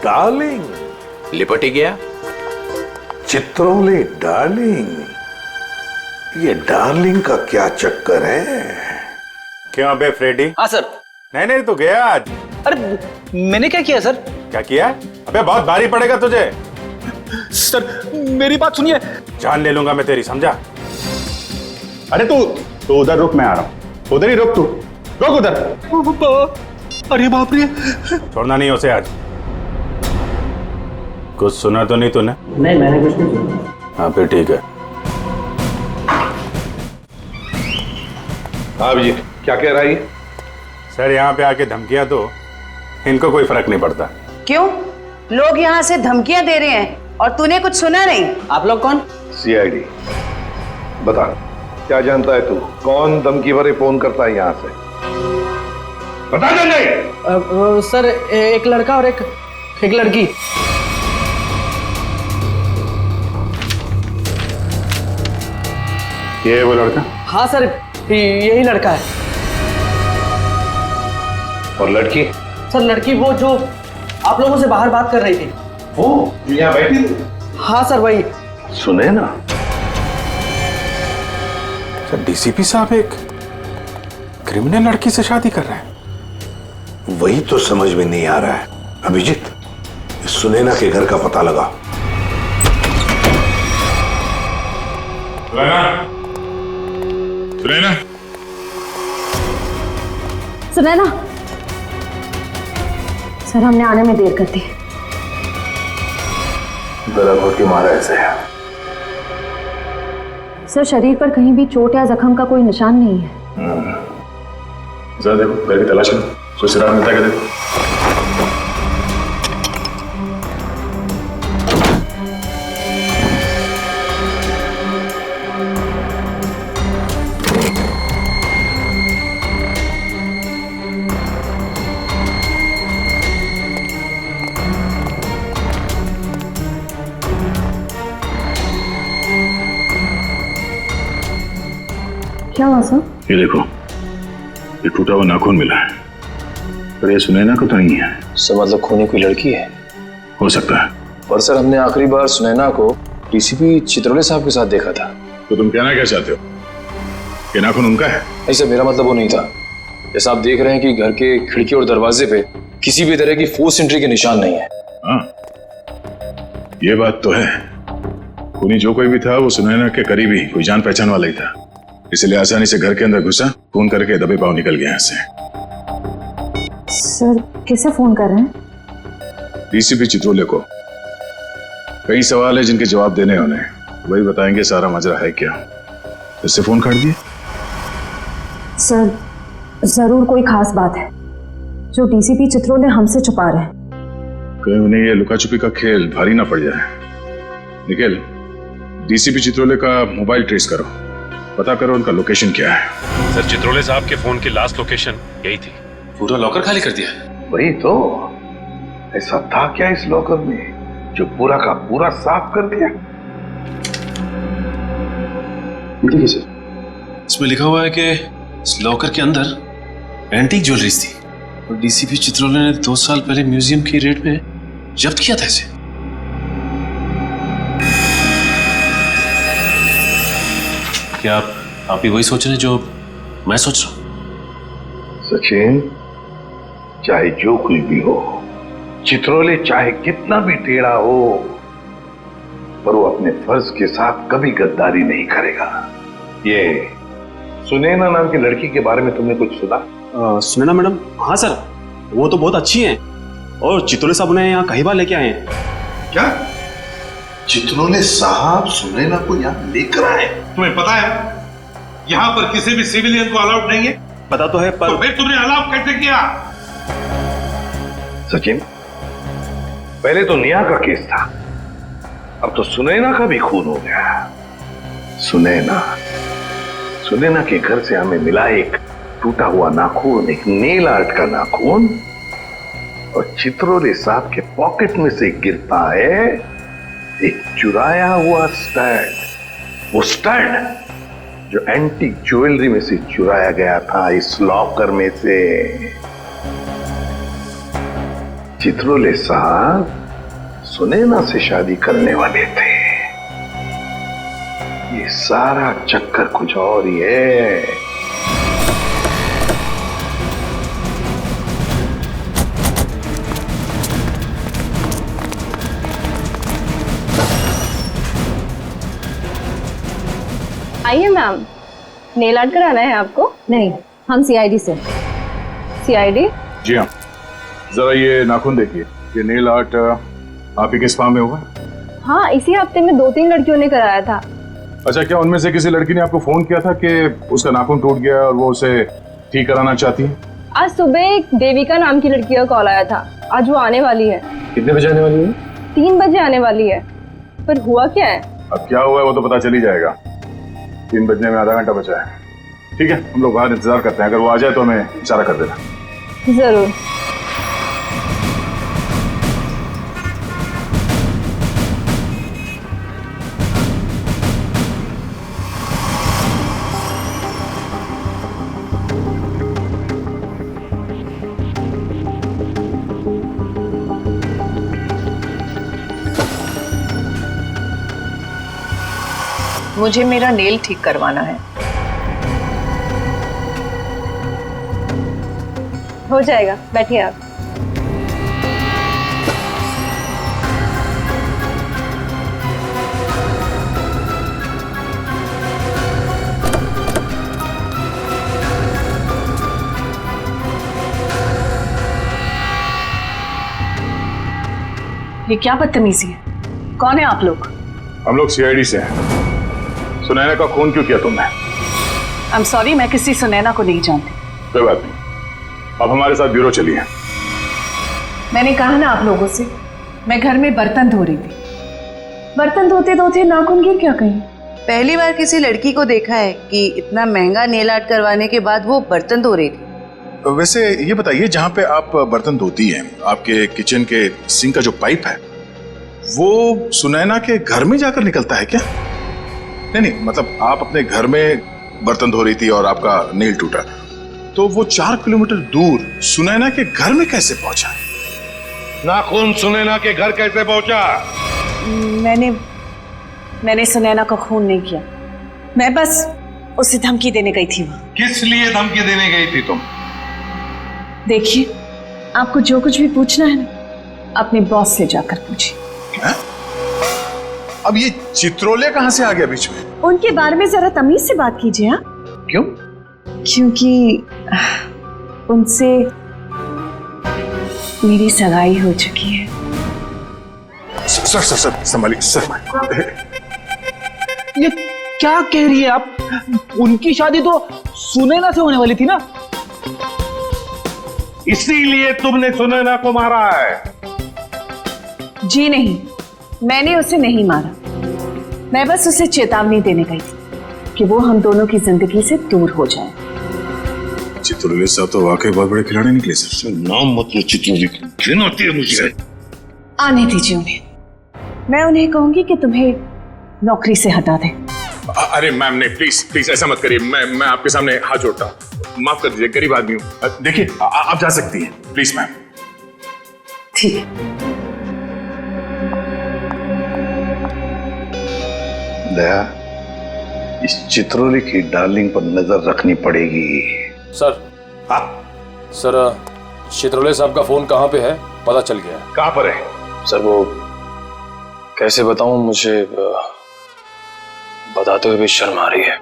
डार्लिंग? लिपट ही गया। चित्रोले डार्लिंग, ये डार्लिंग का क्या चक्कर है? क्यों अबे फ्रेडी? हाँ सर। नहीं तो गया आज। अरे मैंने क्या किया सर? क्या किया? अबे बहुत भारी पड़ेगा तुझे। सर मेरी बात सुनिए। जान ले लूंगा मैं तेरी, समझा? अरे तू तो उधर रुक, मैं आ रहा हूँ। उधर ही रुक, तू रुक उधर। अरे बाप रे, छोड़ना नहीं उसे आज। कुछ सुना तो नहीं तूने? नहीं, मैंने कुछ नहीं सुना। हाँ फिर ठीक है। हाँ अभिजीत, क्या कह रहा है ये? सर यहाँ पे आके धमकियां दो, इनको कोई फर्क नहीं पड़ता। क्यों? लोग यहाँ से धमकियां दे रहे हैं और तूने कुछ सुना नहीं। आप लोग कौन? सीआईडी। बता, क्या जानता है तू? कौन धमकी भरे फोन करता है यहाँ से? बता दे। सर, एक लड़का और एक लड़की। ये है वो लड़का? हाँ सर, यही लड़का है। और लड़की? सर लड़की वो जो आप लोगों से बाहर बात कर रही थी। वो जो यहाँ बैठी थी? हाँ सर, वही। सुने ना, सर डीसीपी साहब एक क्रिमिनल लड़की से शादी कर रहे हैं। वही तो समझ में नहीं आ रहा है। अभिजीत, सुनैना के घर का पता लगा। सुनैना, सुनैना, सर हमने आने में देर कर दी। गला घोट के मारा ऐसे है। सर शरीर पर कहीं भी चोट या जख्म का कोई निशान नहीं है। जरा देखो, घर की तलाश करो, कोई सुराग मिलता है क्या देखो। क्या हुआ सर? ये देखो, ये टूटा हुआ नाखून मिला है, पर ये सुनैना को तो नहीं है। सर मतलब खूनी कोई लड़की है? हो सकता है। पर सर हमने आखिरी बार सुनैना को डीसीपी चित्रोले साहब के साथ देखा था। तो तुम कहना क्या चाहते हो? ये नाखून उनका है? नहीं सर, मेरा मतलब वो नहीं था। जैसा आप देख रहे हैं कि घर के खिड़की और दरवाजे पे किसी भी तरह की फोर्स एंट्री के निशान नहीं है। हाँ, ये बात तो है। खूनी जो कोई भी था वो सुनैना के करीबी कोई जान पहचान वाला ही था, इसलिए आसानी से घर के अंदर घुसा, फोन करके दबे पांव निकल गया यहाँ से। सर किसे फोन कर रहे हैं? डीसीपी चित्रोले को। कई सवाल है जिनके जवाब देने होने, वही बताएंगे सारा मजरा है क्या। इससे फोन काट दिए? सर जरूर कोई खास बात है जो डीसीपी चित्रोले हमसे छुपा रहे हैं। कहीं उन्हें ये लुका छुपी का खेल भारी ना पड़ जाए। निखिल, डीसीपी चित्रोले का मोबाइल ट्रेस करो, पता करो उनका लोकेशन क्या है। सर चित्रोले साहब के फोन की लास्ट लोकेशन यही थी। पूरा लॉकर खाली कर दिया है। वही तो, ऐसा था क्या इस लॉकर में जो पूरा का पूरा साफ कर दिया? देखिए सर, इसमें लिखा हुआ है कि इस लॉकर के अंदर एंटीक ज्वेलरीज थी और डीसीपी चित्रोले ने 2 साल पहले म्यूजियम की रेड में जब्त किया था इसे। क्या आप भी वही सोच रहे हैं जो मैं सोच रहा हूं? सचिन, चाहे जो कुछ भी हो, चित्रोले चाहे कितना भी टेढ़ा हो, पर वो अपने फर्ज के साथ कभी गद्दारी नहीं करेगा। ये सुनैना नाम की लड़की के बारे में तुमने कुछ सुना? सुनैना मैडम? हाँ सर, वो तो बहुत अच्छी हैं और चित्रोले साहब उन्हें यहाँ कई बार लेके आए हैं। क्या चित्रोले साहब सुनैना को यहाँ लेकर आए? तुम्हें पता है यहाँ पर किसी भी सिविलियन को अलाउड नहीं है? पता तो है, पर तो फिर तुमने अलाउ कैसे किया? सचिन, पहले तो नेहा का केस था, अब तो सुनैना का भी खून हो गया। सुनैना के घर से हमें मिला एक टूटा हुआ नाखून, एक नेल आर्ट का नाखून, और चित्रोले साहब के पॉकेट में से गिरता है एक चुराया हुआ स्टड। वो स्टड जो एंटीक ज्वेलरी में से चुराया गया था इस लॉकर में से। चित्रोले साहब सुनैना से शादी करने वाले थे। ये सारा चक्कर कुछ और ही है। आइए मैम, नेल आर्ट कराना है आपको? नहीं, हम सीआईडी से। सीआईडी? जी हाँ, जरा ये नाखून देखिए, ये नेल आर्ट आप ही के स्पा में होगा? हाँ, इसी हफ्ते में 2-3 लड़कियों ने कराया था। अच्छा, क्या उनमें से किसी लड़की ने आपको फोन किया था कि उसका नाखून टूट गया और वो उसे ठीक कराना चाहती है? आज सुबह एक देविका नाम की लड़की का कॉल आया था। आज वो आने वाली है। कितने बजे आने वाली है? 3 बजे आने वाली है। पर हुआ क्या है? अब क्या हुआ है वो तो पता चल ही जाएगा। 3 बजने में आधा घंटा बचा है। ठीक है, हम लोग बाहर इंतजार करते हैं, अगर वो आ जाए तो हमें इशारा कर देना। जरूर। मुझे मेरा नेल ठीक करवाना है। हो जाएगा, बैठिए आप। ये क्या बदतमीजी है? कौन है आप लोग? हम लोग सीआईडी से हैं। सुनैना का खून क्यों किया तुमने? आई एम सॉरी, मैं किसी सुनैना को नहीं जानती। कोई बात नहीं, अब हमारे साथ ब्यूरो चलिए। मैंने कहा ना आप लोगों से, मैं घर में बर्तन धो रही थी। बर्तन धोते धोते नाखून गिर क्या कहीं? पहली बार किसी लड़की को देखा है कि इतना महंगा नेल आर्ट करवाने के बाद वो बर्तन धो रही थी। वैसे ये बताइए, जहाँ पे आप बर्तन धोती हैं, आपके किचन के सिंक का जो पाइप है वो सुनैना के घर में जाकर निकलता है क्या? नहीं, मतलब आप अपने घर में बर्तन धो रही थी और आपका नेल टूटा, तो वो 4 किलोमीटर दूर सुनैना के घर में कैसे पहुंचा? नाखून सुनैना के घर कैसे पहुंचा? मैंने सुनैना का खून नहीं किया। मैं बस उसे धमकी देने गई थी। वहां किस लिए धमकी देने गई थी तुम? देखिए, आपको जो कुछ भी पूछना है ना, अपने बॉस से जाकर पूछिए। अब ये चित्रोले कहां से आ गया बीच में? उनके बारे में जरा तमीज से बात कीजिए। हाँ, क्यों? क्योंकि उनसे मेरी सगाई हो चुकी है। सर संभालिए सर। ये क्या कह रही है आप? उनकी शादी तो सुनैना से होने वाली थी ना? इसीलिए तुमने सुनैना को मारा है? जी नहीं, मैंने उसे नहीं मारा। मैं बस उसे चेतावनी देने गई थी कि वो हम दोनों की जिंदगी से दूर हो जाए। चित्रोले साहब तो वाकई बहुत बड़े खिलाड़ी निकले सर। नाम मतलब चित्रोले, घिन आती है मुझे। आने दीजिए उन्हें। मैं उन्हें कहूंगी कि तुम्हें नौकरी से हटा दें। अरे मैम नहीं, प्लीज ऐसा मत करिए। मैं आपके सामने हाथ जोड़ता हूँ, माफ कर दीजिए, गरीब आदमी हूँ। देखिए, आप जा सकती हैं, प्लीज मैम। ठीक है। दया, इस चित्रोले की डार्लिंग पर नजर रखनी पड़ेगी। सर, सर चित्रोले साहब का फोन कहाँ पे है पता चल गया। कहाँ पर है? सर वो कैसे बताऊं, मुझे बताते हुए भी शर्म आ रही है।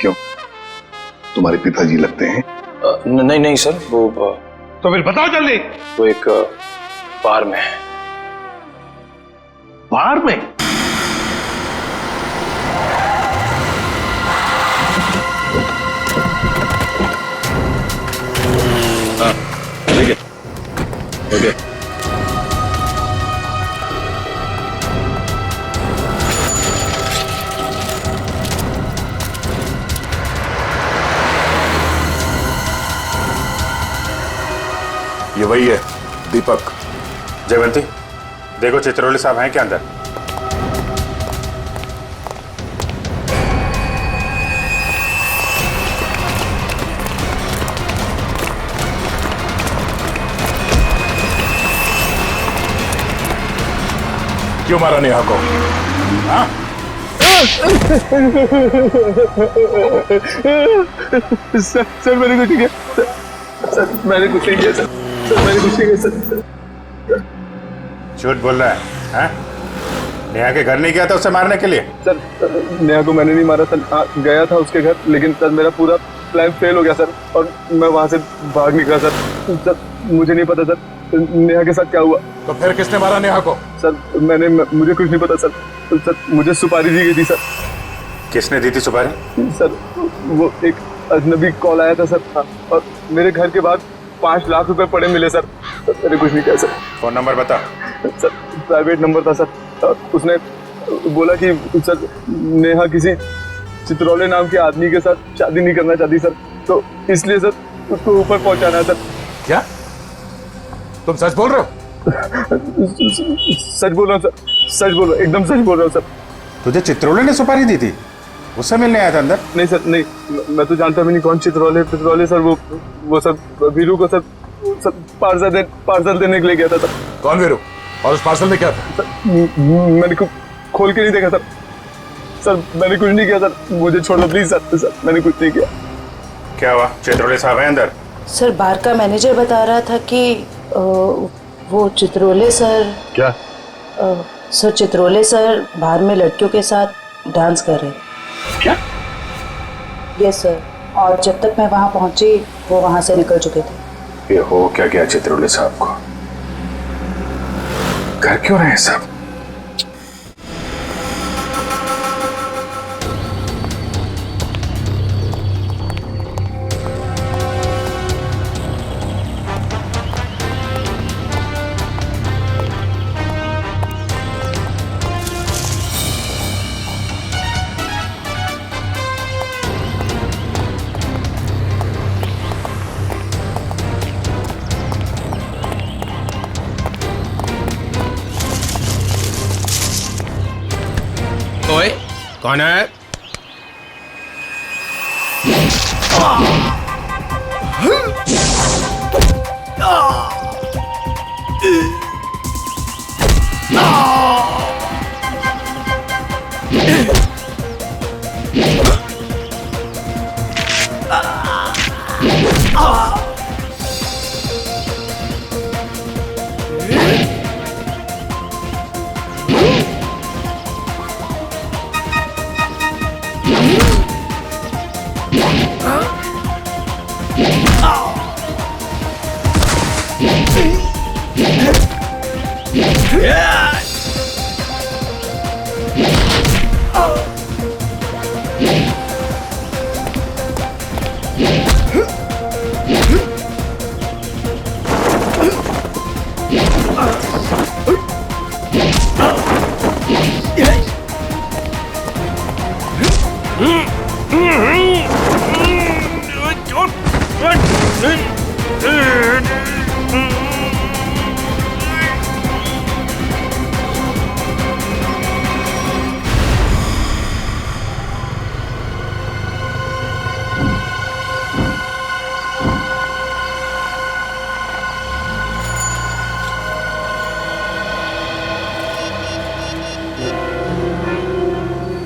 क्यों? तुम्हारे पिताजी लगते हैं? नहीं सर, वो तो फिर बताओ जल्दी। वो एक बार में है। बार में? ठीक है, ओके। ये वही है, दीपक। जयवंती, देखो चित्रोले साहब हैं क्या अंदर? क्यों मारा नेहा को? हाँ? सर मैंने कुछ नहीं किया। सर मैंने कुछ नहीं किया। सर मैंने कुछ नहीं किया। सर झूठ बोल रहा है, हाँ? नेहा के घर नहीं गया था उसे मारने के लिए? सर नेहा को मैंने नहीं मारा सर, गया था उसके घर, लेकिन सर मेरा पूरा प्लान फेल हो गया सर, और मैं वहां से भाग निकला सर। सर मुझे नहीं पता सर नेहा के साथ क्या हुआ। तो फिर किसने मारा नेहा को? सर मुझे कुछ नहीं पता सर। सर मुझे सुपारी दी गई थी सर। किसने दी थी सुपारी? सर वो एक अजनबी कॉल आया था सर, और मेरे घर के बाहर 5 लाख रुपए पड़े मिले सर। मैंने कुछ नहीं किया सर। फोन नंबर बता। सर प्राइवेट नंबर था सर, उसने बोला कि सर नेहा किसी चित्रौले नाम के आदमी के साथ शादी नहीं करना चाहती सर, तो इसलिए सर उसको ऊपर पहुंचाना है सर। क्या तुम सच बोल रहे हो? सच बोल रहा हूँ सर, सच बोल रहा हूँ, एकदम सच बोल रहा हूँ सर। तुझे चित्रौले ने सुपारी दी थी? उससे मिलने आया था अंदर? नहीं सर नहीं, मैं तो जानता भी नहीं कौन चित्रौले सर। वो सर वीरू को सर पार्सल देने के लिए गया था सर। कौन वीरू? और उस पार्सल में क्या था? मैंने खोल के नहीं देखा सर। सर मैंने कुछ नहीं किया सर, मुझे छोड़ दो प्लीज सर। सर मैंने कुछ नहीं किया। क्या हुआ? चित्रौले साहब हैं अंदर? सर बार का मैनेजर बता रहा था कि वो चित्रौले सर। क्या? सर चित्रौले सर बाहर में लड़कियों के साथ डांस कर रहे। क्या? यस सर, और जब तक मैं वहां पहुंची वो वहां से निकल चुके थे। ये हो क्या गया चित्रौले साहब को? घर क्यों रहे सब? ओए कौन है?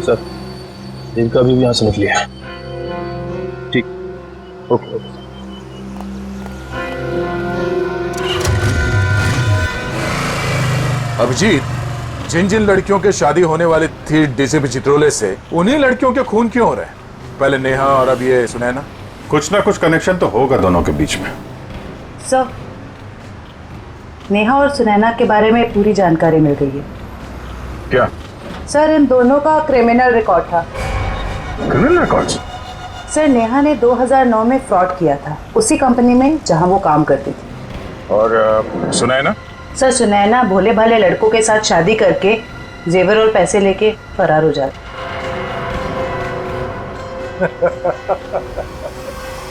सर देविका भी यहाँ से निकली है। ठीक, ओके। अभिजीत, जिन जिन लड़कियों के शादी होने वाली थी डीसीपी चित्रौले से, उन्हीं लड़कियों के खून क्यों हो रहे हैं? पहले नेहा और अब ये सुनैना। कुछ ना कुछ कनेक्शन तो होगा दोनों के बीच में। सर नेहा और सुनैना के बारे में पूरी जानकारी मिल गई है। क्या? सर इन दोनों का क्रिमिनल रिकॉर्ड था। Criminal record? सर नेहा ने 2009 में फ्रॉड किया था उसी कंपनी में जहां वो काम करती थी। और सुनैना? सर सुनैना भोले भाले लड़कों के साथ शादी करके जेवर और पैसे लेके फरार हो जाती।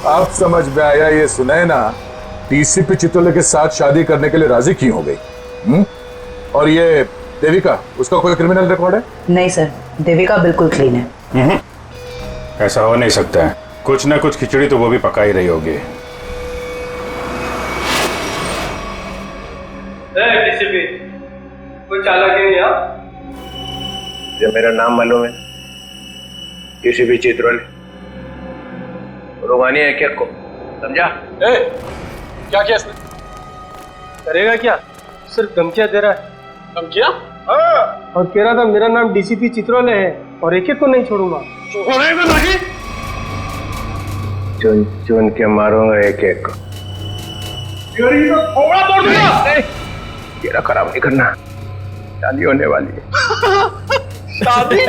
आप समझ में आया, ये सुनैना डीसीपी चित्रौले के साथ शादी करने के लिए राजी क्यों हो गई? और ये देविका, उसका कोई क्रिमिनल रिकॉर्ड है? नहीं सर, देविका बिल्कुल क्लीन है। ऐसा हो नहीं सकता है, कुछ ना कुछ खिचड़ी तो वो भी पका ही रही होगी। डीसीपी, कोई चालाकी नहीं आप? ये मेरा नाम मालूम है, डीसीपी चित्रौले। रुमानी है क्या को, समझा? क्या किया इसने? करेगा क्या? सिर्फ धमकियां दे रहा है। धमकियां? हाँ। और कह रहा था मेरा नाम डीसीपी चित्रोले है और एक को नहीं छोड़ूंगा। छोड़ेगा नहीं? चुन चुन के मारूंगा एक एक को। थोड़ा तोड़ दूंगा। तेरा खराब नहीं करना, शादी होने वाली है। शादी?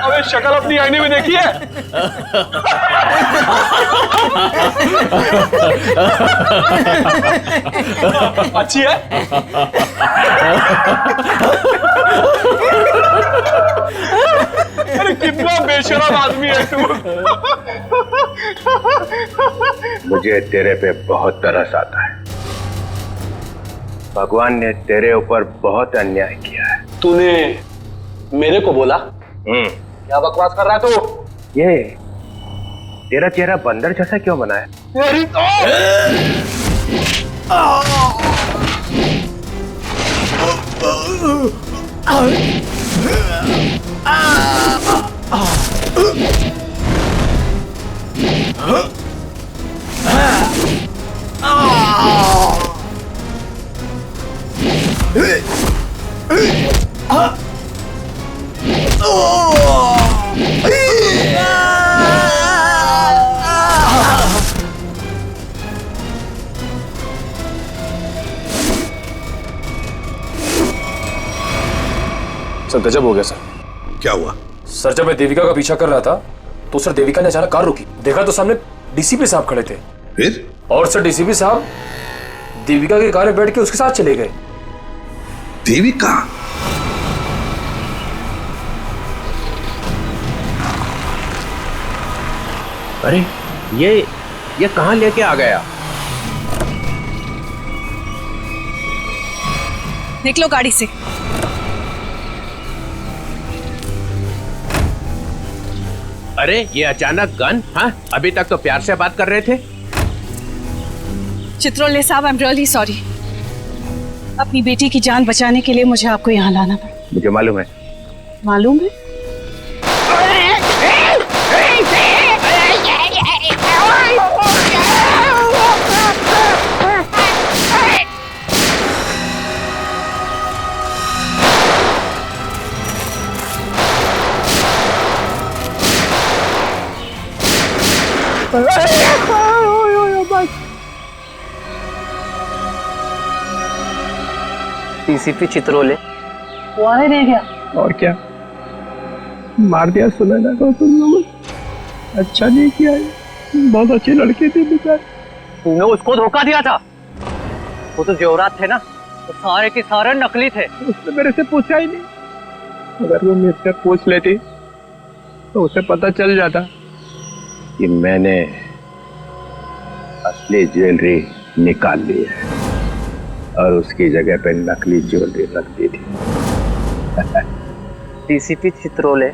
अबे शक्ल अपनी आईने में देखी है? अच्छी है? अरे कितना बेशरम आदमी है तू। मुझे तेरे पे बहुत तरस आता है। भगवान ने तेरे ऊपर बहुत अन्याय किया है। तूने मेरे को बोला? क्या बकवास कर रहा है तू? ये तेरा चेहरा बंदर जैसा क्यों बना है? मेरी तो सर गजब हो गया सर। क्या हुआ? सर जब मैं देविका का पीछा कर रहा था तो सर देविका ने अचानक कार रोकी, देखा तो सामने डीसीपी साहब खड़े थे। फिर? और सर डीसीपी साहब देविका की कार में बैठ के उसके साथ चले गए। देविका? अरे ये कहां लेके आ गया? निकलो गाड़ी से। अरे ये अचानक गन? हाँ, अभी तक तो प्यार से बात कर रहे थे। चित्रोले साहब, आई एम रियली सॉरी। अपनी बेटी की जान बचाने के लिए मुझे आपको यहाँ लाना पड़ा। मुझे मालूम है। मालूम है? डीसीपी चित्रोले वो आने नहीं गया। और क्या मार दिया सुनैना को तुम लोगों। अच्छा नहीं किया, बहुत अच्छी लड़की थी बेचारी। तूने उसको धोखा दिया था। वो तो जेवरात थे ना, तो सारे के सारे नकली थे। उसने मेरे से पूछा ही नहीं। अगर वो मुझसे पूछ लेती तो उसे पता चल जाता कि मैंने असली ज्वेलरी निकाल ली है और उसकी जगह पे नकली ज्वेलरी रख दी थी। डीसीपी चित्रोले,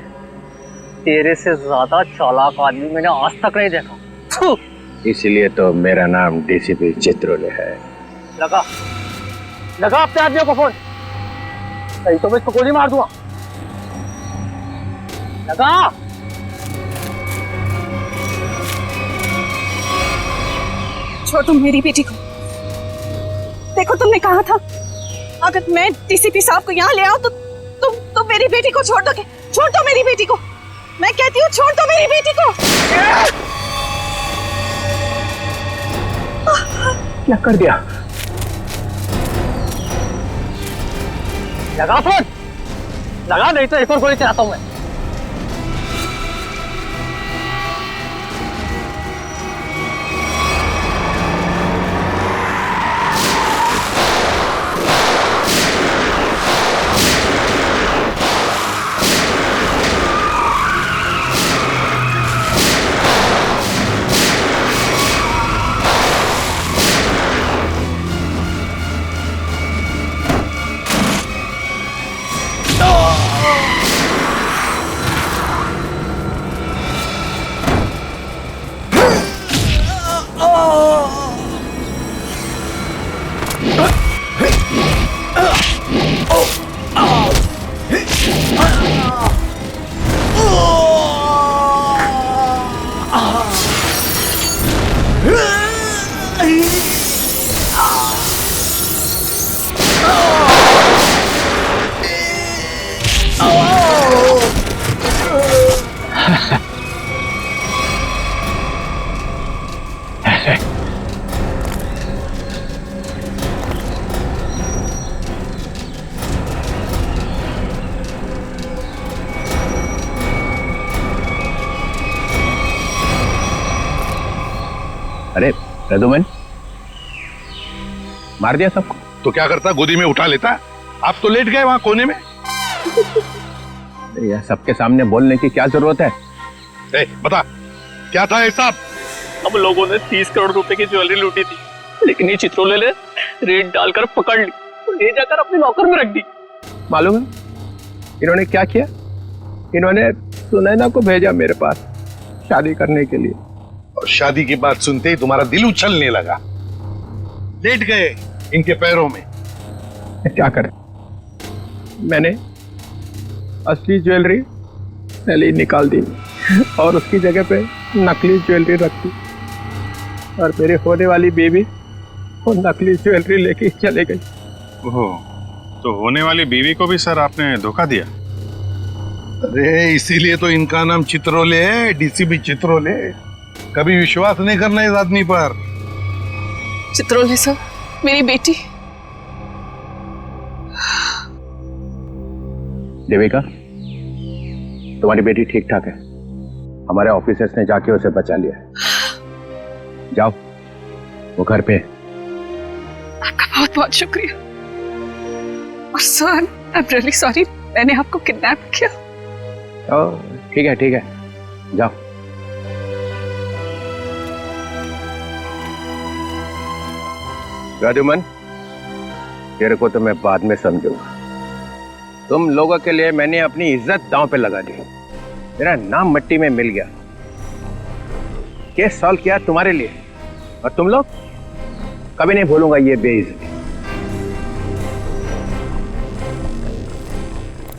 तेरे से ज्यादा चालाक आदमी मैंने आज तक नहीं देखा। इसलिए तो मेरा नाम डीसीपी चित्रोले है। लगा अपने आदमियों को फोन, नहीं तो मैं इसको गोली मार दूंगा। लगा। छोड़ तुम मेरी बेटी को। देखो तुमने कहा था अगर मैं डीसीपी साहब को यहाँ ले आऊं तो तुम मेरी बेटी को छोड़ दोगे। छोड़ दो मेरी बेटी को, मैं कहती हूँ छोड़ दो मेरी बेटी को। क्या कर दिया? लगा फोन, लगा, नहीं तो एक और गोली चलाता हूं मैं। अरे प्रदुमन, मार दिया सबको? तो क्या करता, गोदी में उठा लेता? आप तो लेट गए वहां कोने में। यह सबके सामने बोलने की क्या जरूरत है? बता क्या था हिसाब? हम लोगों ने 30 करोड़ रुपए की ज्वेलरी लूटी थी, लेकिन ये चित्रोले ने रेड डालकर पकड़ ली और ले जाकर अपने लॉकर में रख दी। मालूम है इन्होंने क्या किया? इन्होंने सुनैना को भेजा मेरे पास शादी करने के लिए। और शादी की बात सुनते ही तुम्हारा दिल उछलने लगा, लेट गए इनके पैरों में। क्या करें, मैंने असली ज्वेलरी पहले ही निकाल दी और उसकी जगह पे नकली ज्वेलरी रख दी, और मेरे होने वाली बेबी वो नकली ज्वेलरी लेके चले गई। ओह, तो होने वाली बीवी को भी सर आपने धोखा दिया? अरे इसीलिए तो इनका नाम चित्रोले है, डीसीपी चित्रोले। कभी विश्वास नहीं करना इस आदमी पर। चित्रोले सर, मेरी बेटी। देविका, तुम्हारी बेटी ठीक ठाक है। हमारे ऑफिसर्स ने जाके उसे बचा लिया है। जाओ, वो घर पे। आपका बहुत बहुत शुक्रिया। और sir, I am really sorry, मैंने आपको किडनैप किया। ठीक है ठीक है, जाओ। प्रद्युमन, तेरे को तो मैं बाद में समझूंगा। तुम लोगों के लिए मैंने अपनी इज्जत दांव पे लगा दी, मेरा नाम मिट्टी में मिल गया। केस सॉल्व किया तुम्हारे लिए, और तुम लोग? कभी नहीं भूलूंगा ये बेइज्जती।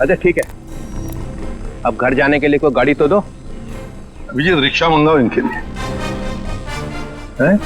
अच्छा ठीक है, अब घर जाने के लिए कोई गाड़ी तो दो। विजय, रिक्शा मंगाओ इनके लिए। हैं?